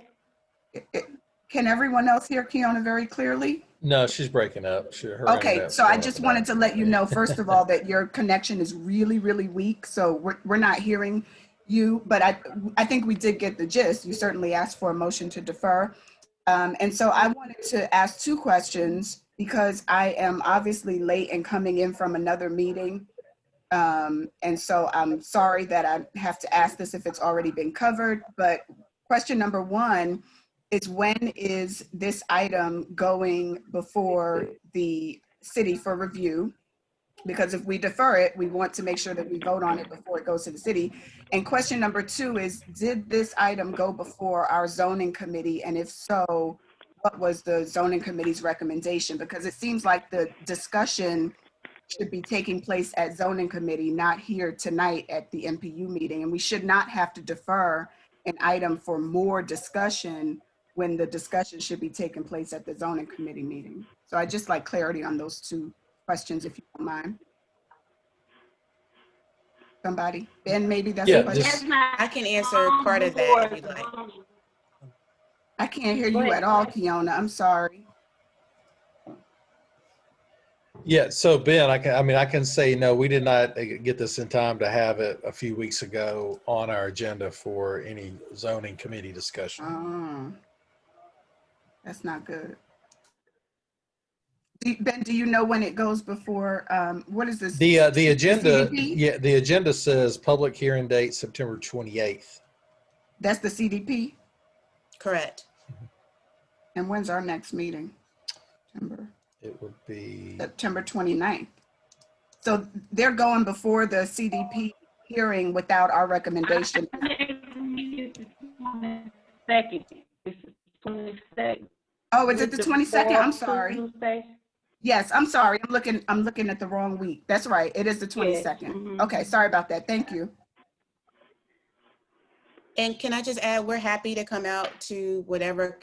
Can everyone else hear Kiana very clearly? No, she's breaking up. Her Okay, internet's so I going up just and wanted down. to let you know, first of all, that your connection is really, really weak. So we're not hearing you, but I think we did get the gist. You certainly asked for a motion to defer. And so I wanted to ask two questions because I am obviously late and coming in from another meeting. And so I'm sorry that I have to ask this if it's already been covered, but question number one is, when is this item going before the city for review? Because if we defer it, we want to make sure that we vote on it before it goes to the city. And question number two is, did this item go before our zoning committee? And if so, what was the zoning committee's recommendation? Because it seems like the discussion should be taking place at zoning committee, not here tonight at the NPU meeting. And we should not have to defer an item for more discussion when the discussion should be taking place at the zoning committee meeting. So I just like clarity on those two questions, if you don't mind. Somebody, Ben, maybe that's a question. I can answer part of that if you'd like. I can't hear you at all, Kiona. I'm sorry. Yeah, so Ben, I can say, no, we did not get this in time to have it a few weeks ago on our agenda for any zoning committee discussion. That's not good. Ben, do you know when it goes before, what is this? The agenda, CDP? yeah, the agenda says public hearing date September 28th. That's the CDP? Correct. And when's our next meeting? September. It would be September 29th. So they're going before the CDP hearing without our recommendation. Oh, is it the 22nd? I'm sorry. Yes, I'm sorry. I'm looking at the wrong week. That's right. It is the 22nd. Okay, sorry about that. Thank you. And can I just add, we're happy to come out to whatever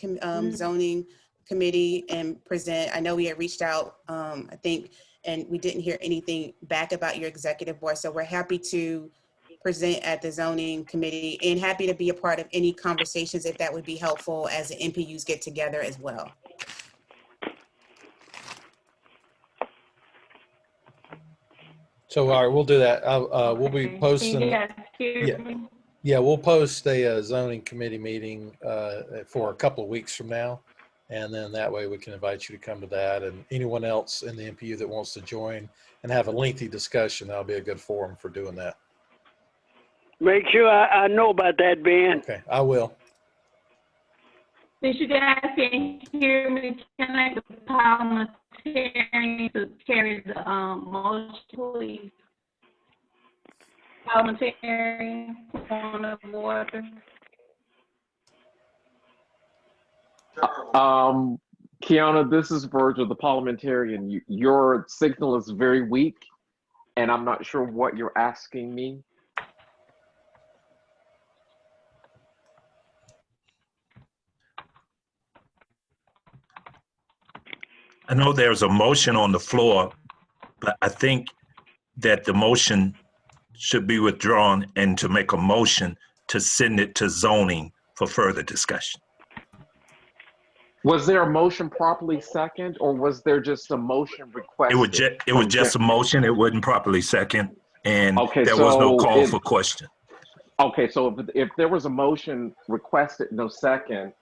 zoning committee and present. I know we had reached out, I think, and we didn't hear anything back about your executive board. So we're happy to present at the zoning committee and happy to be a part of any conversations if that would be helpful as the NPUs get together as well. So, all right, we'll do that. We'll be posting. Yeah, we'll post a zoning committee meeting for a couple of weeks from now. And then that way we can invite you to come to that, and anyone else in the NPU that wants to join and have a lengthy discussion, that'll be a good forum for doing that. Make sure I know about that, Ben. Okay, I will. Since you guys can hear me, can I get the parliamentarian to carry the motion, please? Parliamentarian, point of order. Kiona, this is Virgil, the parliamentarian. Your signal is very weak, and I'm not sure what you're asking me. I know there's a motion on the floor, but I think that the motion should be withdrawn and to make a motion to send it to zoning for further discussion. Was there a motion properly second, or was there just a motion requested? It was just a motion. It wasn't properly second, and okay, there was no call for question. Okay, so if there was a motion requested, no second,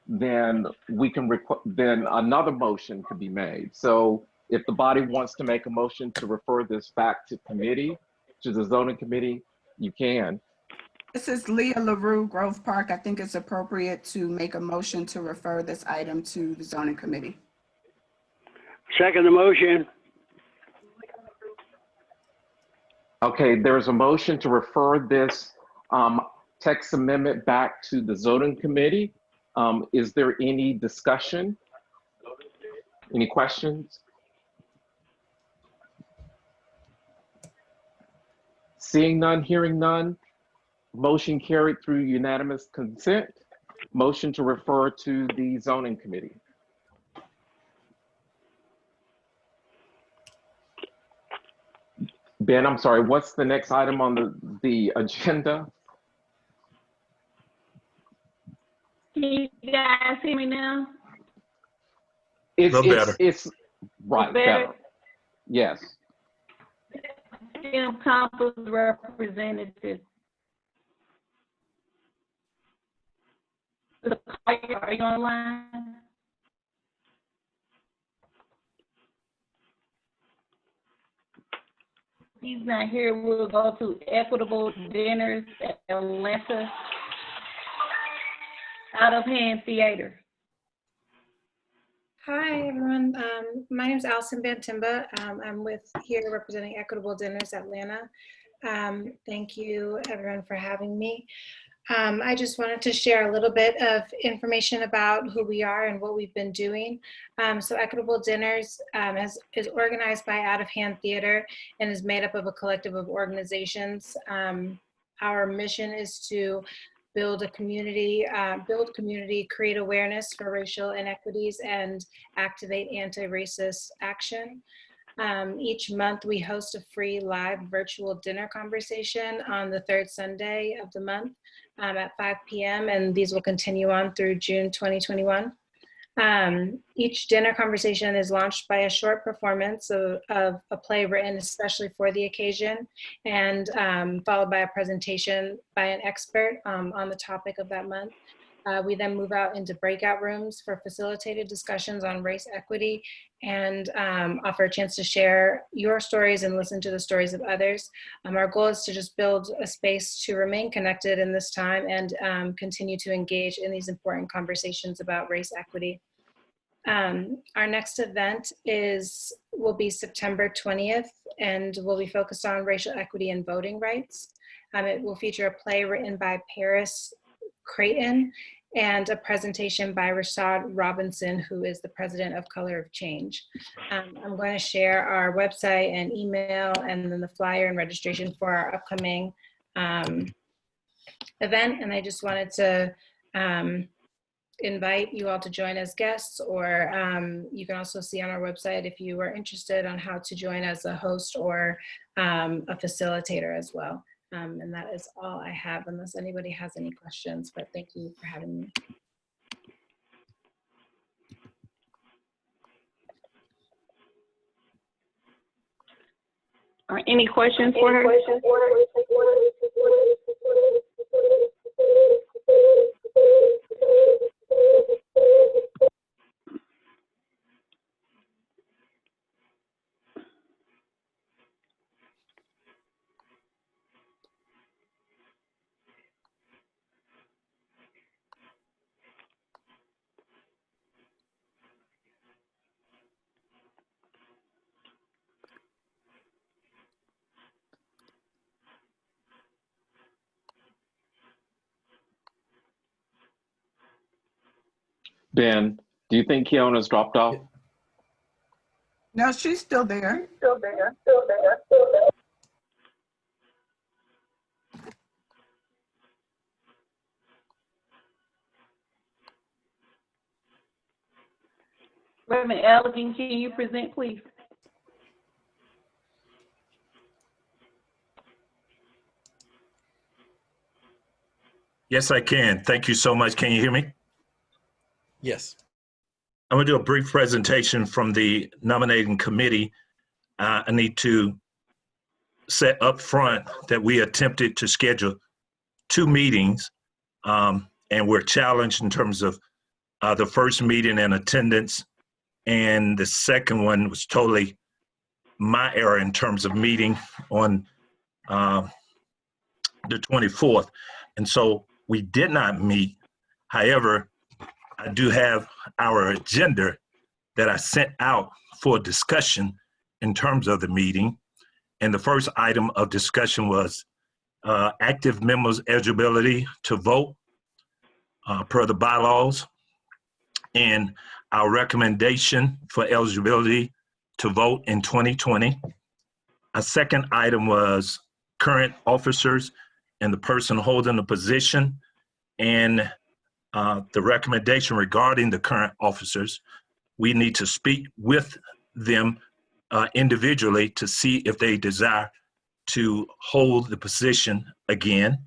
then we can then another motion could be made. So if the body wants to make a motion to refer this back to committee, to the zoning committee, you can. This is Leah LaRue, Grove Park. I think it's appropriate to make a motion to refer this item to the zoning committee. Second the motion. Okay, there's a motion to refer this text amendment back to the zoning committee. Is there any discussion? Any questions? Seeing none, hearing none. Motion carried through unanimous consent. Motion to refer to the zoning committee. Ben, I'm sorry, what's the next item on the agenda? Can you guys hear me now? It's right, better. Yes. Council's representative. Are you online? He's not here. We'll go to Equitable Dinners at Atlanta. Out of Hand Theater. Hi, everyone. My name is Allison Bantimba. I'm here representing Equitable Dinners Atlanta. Thank you, everyone, for having me. I just wanted to share a little bit of information about who we are and what we've been doing. So Equitable Dinners is organized by Out of Hand Theater and is made up of a collective of organizations. Our mission is to build community, create awareness for racial inequities, and activate anti-racist action. Each month we host a free live virtual dinner conversation on the third Sunday of the month at 5 p.m. and these will continue on through June 2021. Each dinner conversation is launched by a short performance of a play written especially for the occasion, and followed by a presentation by an expert on the topic of that month. We then move out into breakout rooms for facilitated discussions on race equity and offer a chance to share your stories and listen to the stories of others. Our goal is to just build a space to remain connected in this time and continue to engage in these important conversations about race equity. Our next event will be September 20th and will be focused on racial equity and voting rights. It will feature a play written by Paris Creighton and a presentation by Rashad Robinson, who is the president of Color of Change. I'm going to share our website and email and then the flyer and registration for our upcoming event. And I just wanted to invite you all to join as guests, or you can also see on our website if you are interested on how to join as a host or a facilitator as well. And that is all I have, unless anybody has any questions, but thank you for having me. Are any questions for her? Ben, do you think Kiona's dropped off? No, she's still there. Reverend Elgin, can you present, please? Yes, I can. Thank you so much. Can you hear me? Yes. I'm going to do a brief presentation from the nominating committee. I need to set up front that we attempted to schedule 2 meetings, and we're challenged in terms of the first meeting and attendance, and the second one was totally my error in terms of meeting on the 24th. And so we did not meet. However, I do have our agenda that I sent out for discussion in terms of the meeting. And the first item of discussion was active members' eligibility to vote per the bylaws, and our recommendation for eligibility to vote in 2020. A second item was current officers and the person holding the position, and the recommendation regarding the current officers. We need to speak with them individually to see if they desire to hold the position again.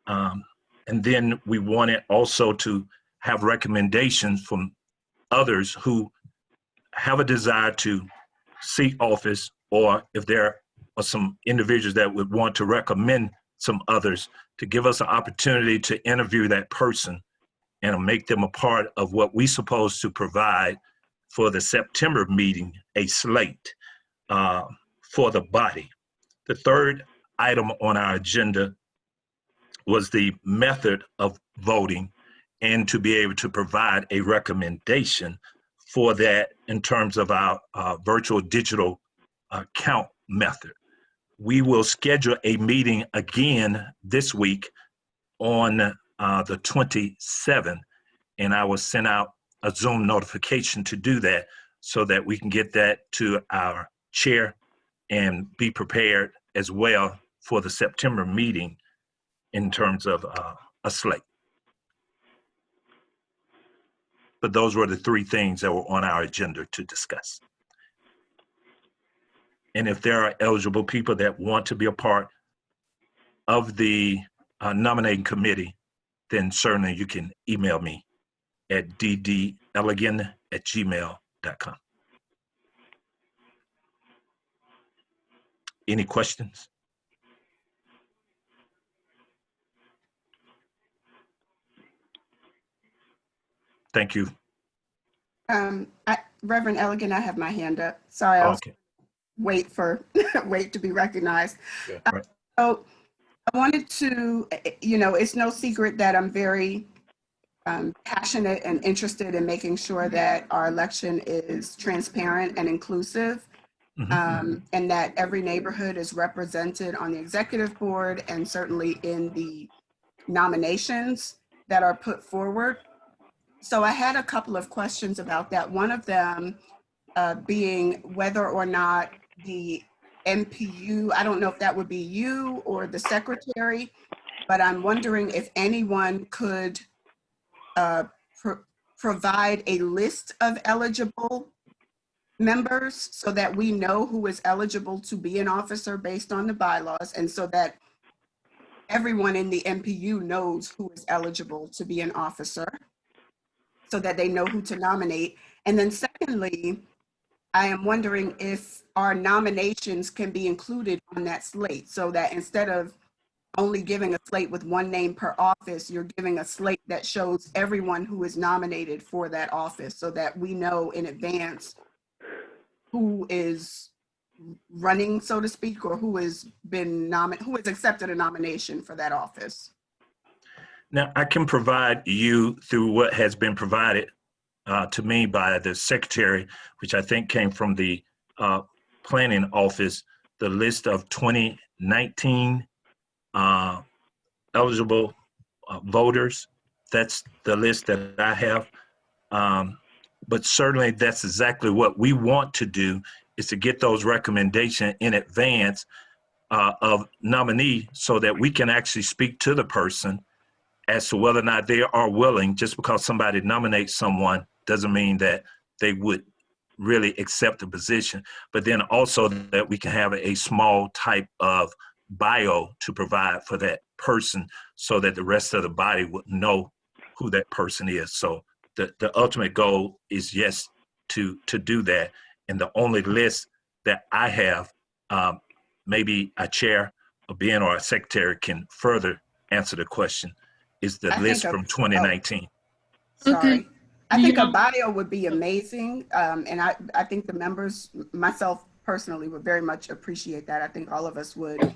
And then we wanted also to have recommendations from others who have a desire to seek office, or if there are some individuals that would want to recommend some others, to give us an opportunity to interview that person and make them a part of what we supposed to provide for the September meeting, a slate for the body. The third item on our agenda was the method of voting, and to be able to provide a recommendation for that in terms of our virtual digital count method. We will schedule a meeting again this week on the 27th, and I will send out a Zoom notification to do that so that we can get that to our chair and be prepared as well for the September meeting in terms of a slate. But those were the three things that were on our agenda to discuss. And if there are eligible people that want to be a part of the nominating committee, then certainly you can email me at ddeligan@gmail.com. Any questions? Thank you. Reverend Elegant, I have my hand up. Sorry, I was Okay. wait to be recognized. Yeah, right. So I wanted to, it's no secret that I'm very passionate and interested in making sure that our election is transparent and inclusive, and that every neighborhood is represented on the executive board and certainly in the nominations that are put forward. So I had a couple of questions about that. One of them being whether or not the NPU, I don't know if that would be you or the secretary, but I'm wondering if anyone could provide a list of eligible members so that we know who is eligible to be an officer based on the bylaws, and so that everyone in the NPU knows who is eligible to be an officer, so that they know who to nominate. And then secondly, I am wondering if our nominations can be included on that slate, so that instead of only giving a slate with one name per office, you're giving a slate that shows everyone who is nominated for that office, so that we know in advance who is running, so to speak, or who has accepted a nomination for that office. Now, I can provide you through what has been provided to me by the secretary, which I think came from the planning office, the list of 2019 eligible voters. That's the list that I have. But certainly that's exactly what we want to do, is to get those recommendations in advance of nominee, so that we can actually speak to the person as to whether or not they are willing. Just because somebody nominates someone doesn't mean that they would really accept the position, but then also that we can have a small type of bio to provide for that person, so that the rest of the body would know who that person is. So the ultimate goal is, yes, to do that. And the only list that I have, maybe a chair, a BN, or a secretary can further answer the question, is the list from 2019. Sorry. I think a bio would be amazing. And I think the members, myself personally, would very much appreciate that. I think all of us would.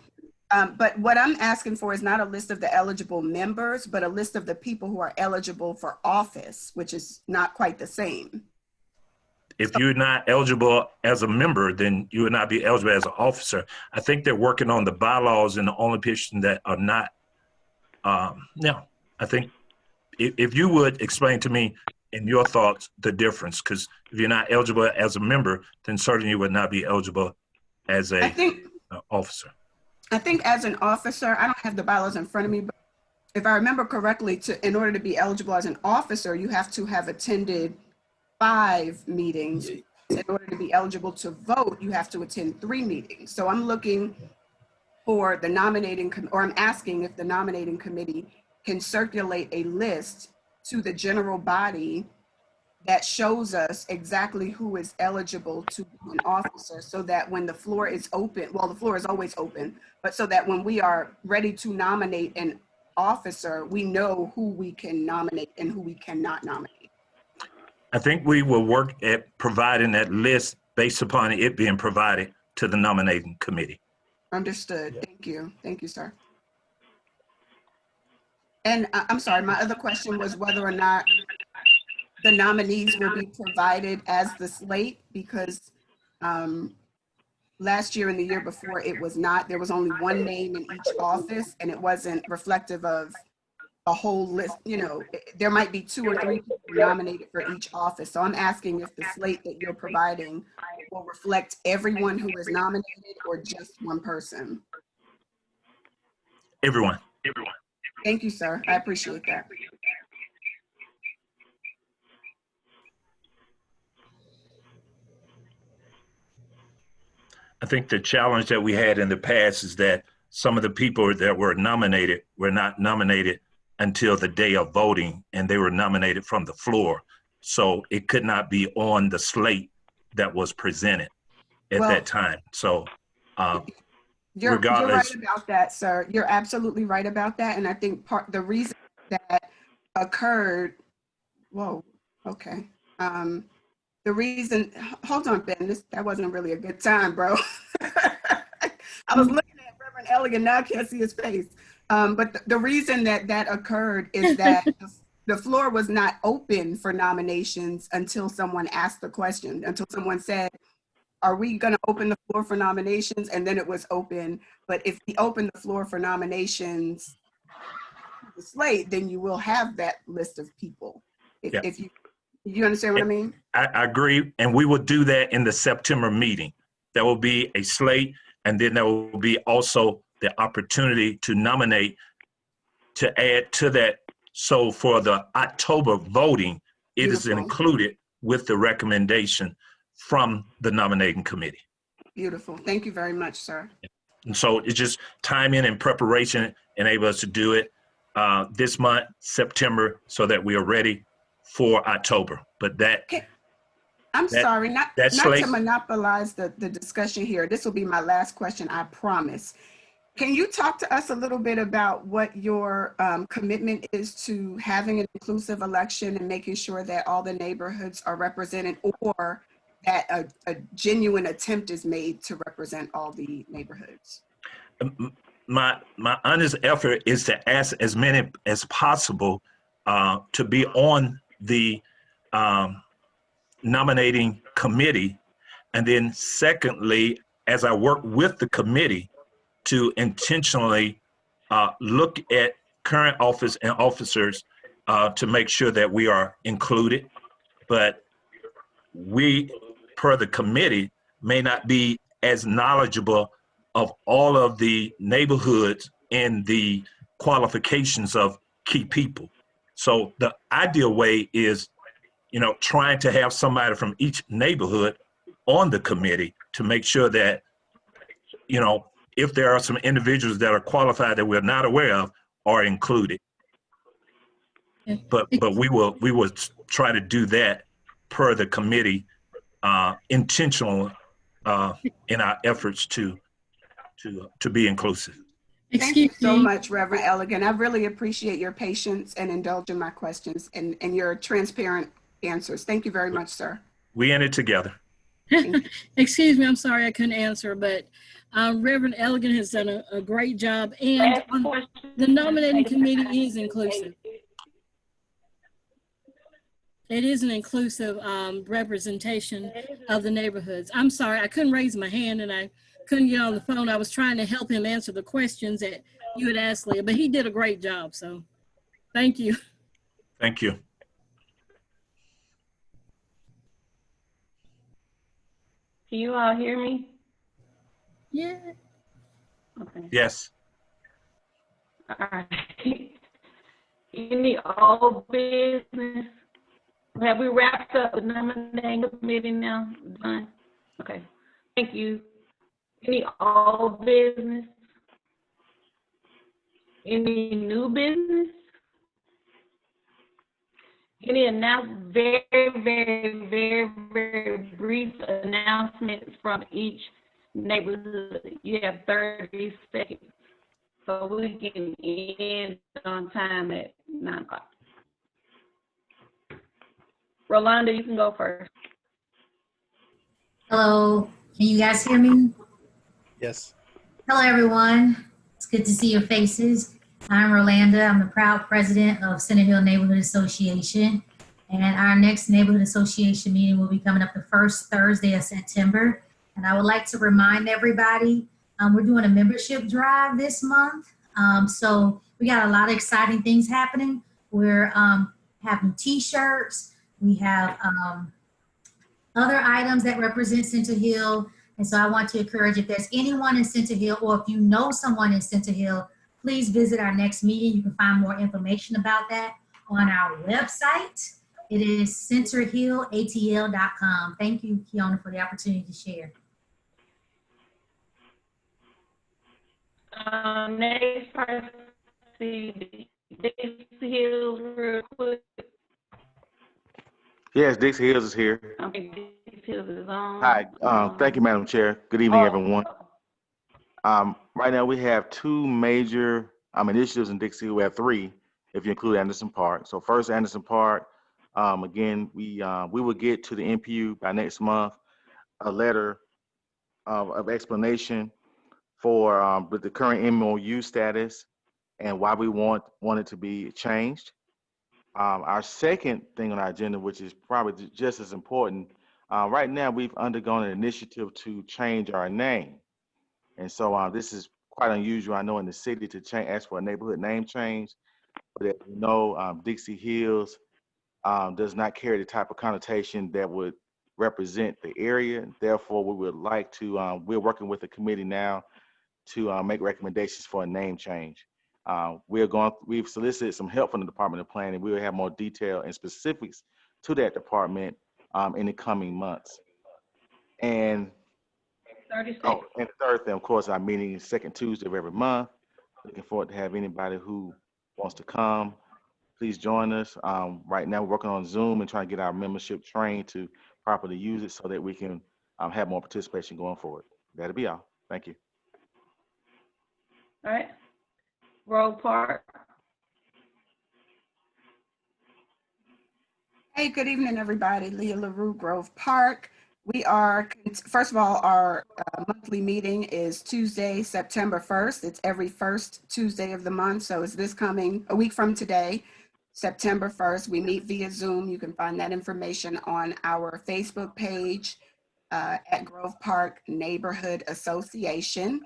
But what I'm asking for is not a list of the eligible members, but a list of the people who are eligible for office, which is not quite the same. If you're not eligible as a member, then you would not be eligible as an officer. I think they're working on the bylaws, and the only person that are not, I think if you would explain to me in your thoughts the difference, because if you're not eligible as a member, then certainly you would not be eligible as a officer. I think as an officer, I don't have the bylaws in front of me, but if I remember correctly, in order to be eligible as an officer, you have to have attended 5 meetings. In order to be eligible to vote, you have to attend 3 meetings. So I'm looking for the nominating, or I'm asking if the nominating committee can circulate a list to the general body that shows us exactly who is eligible to be an officer, so that when the floor is open, well, the floor is always open, but so that when we are ready to nominate an officer, we know who we can nominate and who we cannot nominate. I think we will work at providing that list based upon it being provided to the nominating committee. Understood. Thank you. Thank you, sir. And I'm sorry, my other question was whether or not the nominees will be provided as the slate, because last year and the year before it was not. There was only one name in each office, and it wasn't reflective of a whole list. You know, there might be 2 or 3 people nominated for each office. So I'm asking if the slate that you're providing will reflect everyone who is nominated or just one person. Everyone. Thank you, sir. I appreciate that. I think the challenge that we had in the past is that some of the people that were nominated were not nominated until the day of voting, and they were nominated from the floor. So it could not be on the slate that was presented at that time. So You're regardless. right about that, sir. You're absolutely right about that. And I think the reason that occurred, whoa, okay. The reason, hold on, Ben, that wasn't really a good time, bro. I was looking at Reverend Elliott, now I can't see his face. But the reason that occurred is that the floor was not open for nominations until someone asked the question, until someone said, are we going to open the floor for nominations? And then it was open. But if we open the floor for nominations, the slate, then you will have that list of people. If you understand what I mean? I agree. And we will do that in the September meeting. There will be a slate, and then there will be also the opportunity to nominate, to add to that. So for the October voting, it is included with the recommendation from the nominating committee. Beautiful. Thank you very much, sir. And so it's just timing and preparation enable us to do it this month, September, so that we are ready for October. But sorry, not slate, to monopolize the discussion here. This will be my last question, I promise. Can you talk to us a little bit about what your commitment is to having an inclusive election and making sure that all the neighborhoods are represented, or that a genuine attempt is made to represent all the neighborhoods? My honest effort is to ask as many as possible to be on the nominating committee. And then secondly, as I work with the committee to intentionally look at current office and officers to make sure that we are included. But we, per the committee, may not be as knowledgeable of all of the neighborhoods and the qualifications of key people. So the ideal way is, trying to have somebody from each neighborhood on the committee to make sure that, if there are some individuals that are qualified that we're not aware of, are included. But we will try to do that per the committee, intentional in our efforts to be inclusive. Thank you so much, Reverend Elligan. I really appreciate your patience and indulging my questions and your transparent answers. Thank you very much, sir. We in it together. Excuse me, I'm sorry I couldn't answer, but Reverend Elligan has done a great job, and the nominating committee is inclusive. It is an inclusive representation of the neighborhoods. I'm sorry, I couldn't raise my hand and I couldn't get on the phone. I was trying to help him answer the questions that you had asked, Leah, but he did a great job, so thank you. Thank you. Can you all hear me? Yeah. Okay. Yes. All right. Any old business? Have we wrapped up the nominating committee now? Done? Okay. Thank you. Any old business? Any new business? Any very brief announcements from each neighborhood. You have 30 seconds. So we can end on time at 9 o'clock. Rolanda, you can go first. Hello, can you guys hear me? Yes. Hello, everyone. It's good to see your faces. I'm Rolanda. I'm the proud president of Center Hill Neighborhood Association. And our next neighborhood association meeting will be coming up the first Thursday of September. And I would like to remind everybody, we're doing a membership drive this month. So we got a lot of exciting things happening. We're having t-shirts. We have other items that represent Center Hill. And so I want to encourage, if there's anyone in Center Hill, or if you know someone in Center Hill, please visit our next meeting. You can find more information about that on our website. It is centerhillatl.com. Thank you, Kiona, for the opportunity to share. Next person, Dixie Hills, real quick. Yes, Dixie Hills is here. Dixie Hills is on. Hi, thank you, Madam Chair. Good evening, everyone. Right now we have two major initiatives in Dixie Hill. We have three, if you include Anderson Park. So first, Anderson Park, again, we will get to the NPU by next month, a letter of explanation for with the current MOU status and why we want it to be changed. Our second thing on our agenda, which is probably just as important, right now we've undergone an initiative to change our name. And so this is quite unusual, I know, in the city to ask for a neighborhood name change. But as you know, Dixie Hills does not carry the type of connotation that would represent the area. Therefore, we would like to, we're working with the committee now to make recommendations for a name change. We've solicited some help from the Department of Planning. We will have more detail and specifics to that department in the coming months. And 36. and the third thing, of course, our meeting is second Tuesday of every month. Looking forward to have anybody who wants to come. Please join us. Right now, we're working on Zoom and trying to get our membership trained to properly use it so that we can have more participation going forward. That'll be all. Thank you. All right. Grove Park. Hey, good evening, everybody. Leah LaRue, Grove Park. We are, first of all, our monthly meeting is Tuesday, September 1st. It's every first Tuesday of the month. So it's this coming, a week from today, September 1st. We meet via Zoom. You can find that information on our Facebook page at Grove Park Neighborhood Association.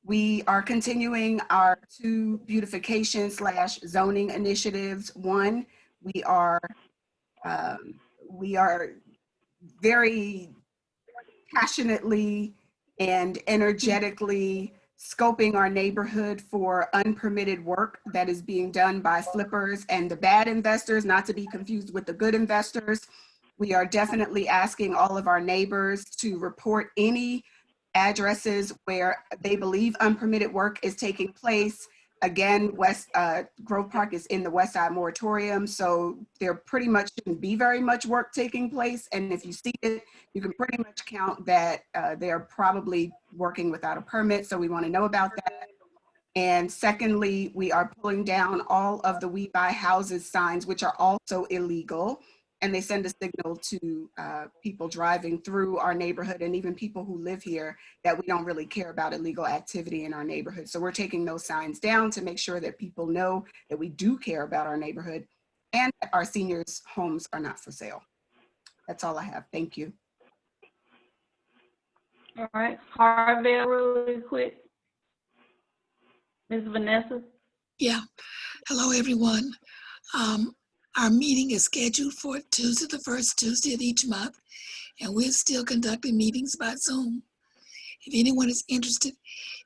We are continuing our two beautification / zoning initiatives. One, we are very passionately and energetically scoping our neighborhood for unpermitted work that is being done by flippers and the bad investors, not to be confused with the good investors. We are definitely asking all of our neighbors to report any addresses where they believe unpermitted work is taking place. Again, Grove Park is in the West Side moratorium, so there pretty much shouldn't be very much work taking place. And if you see it, you can pretty much count that they're probably working without a permit. So we want to know about that. And secondly, we are pulling down all of the We Buy Houses signs, which are also illegal. And they send a signal to people driving through our neighborhood and even people who live here that we don't really care about illegal activity in our neighborhood. So we're taking those signs down to make sure that people know that we do care about our neighborhood and that our seniors' homes are not for sale. That's all I have. Thank you. All right. Harville, really quick. Ms. Vanessa? Yeah. Hello, everyone. Our meeting is scheduled for Tuesday, the first Tuesday of each month, and we're still conducting meetings by Zoom. If anyone is interested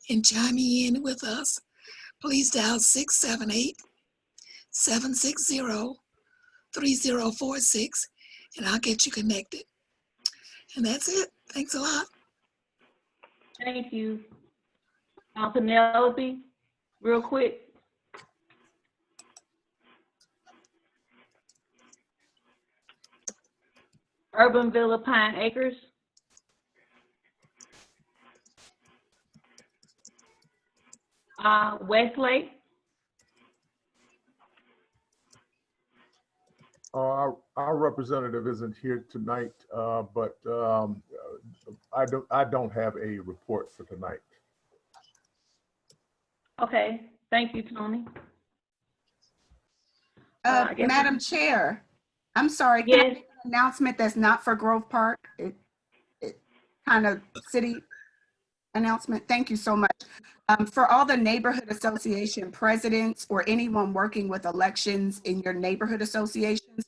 in chiming in with us, please dial 678-760-3046, and I'll get you connected. And that's it. Thanks a lot. Thank you. Penelope, real quick. Urban Villa Pine Acres. Westlake. Our representative isn't here tonight, but I don't have a report for tonight. Okay, thank you, Tony. Madam Chair, I'm sorry, can I make an announcement that's not for Grove Park? It kind of city announcement. Thank you so much. For all the neighborhood association presidents or anyone working with elections in your neighborhood associations,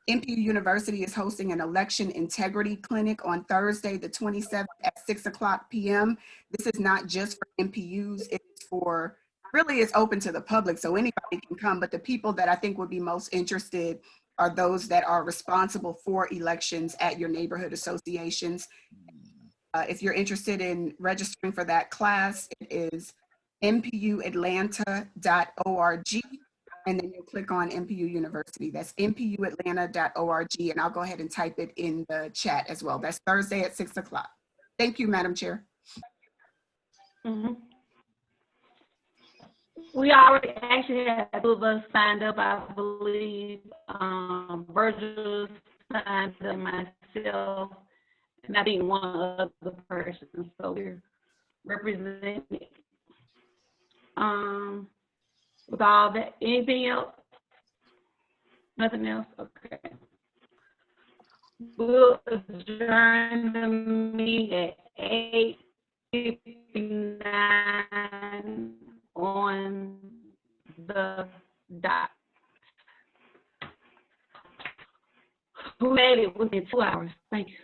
NPU University is hosting an election integrity clinic on Thursday, the 27th at 6:00 p.m. This is not just for NPUs, it's for, really it's open to the public, so anybody can come, but the people that I think would be most interested are those that are responsible for elections at your neighborhood associations. If you're interested in registering for that class, it is npuatlanta.org, and then you'll click on NPU University. That's npuatlanta.org, and I'll go ahead and type it in the chat as well. That's Thursday at 6:00. Thank you, Madam Chair. We already actually had two of us signed up, I believe. Virgil signed up, myself, and I think one other person. So we're representing. With all that, anything else? Nothing else? Okay. We'll adjourn the meeting at 8:59 on the dot. Who made it within 2 hours? Thank you.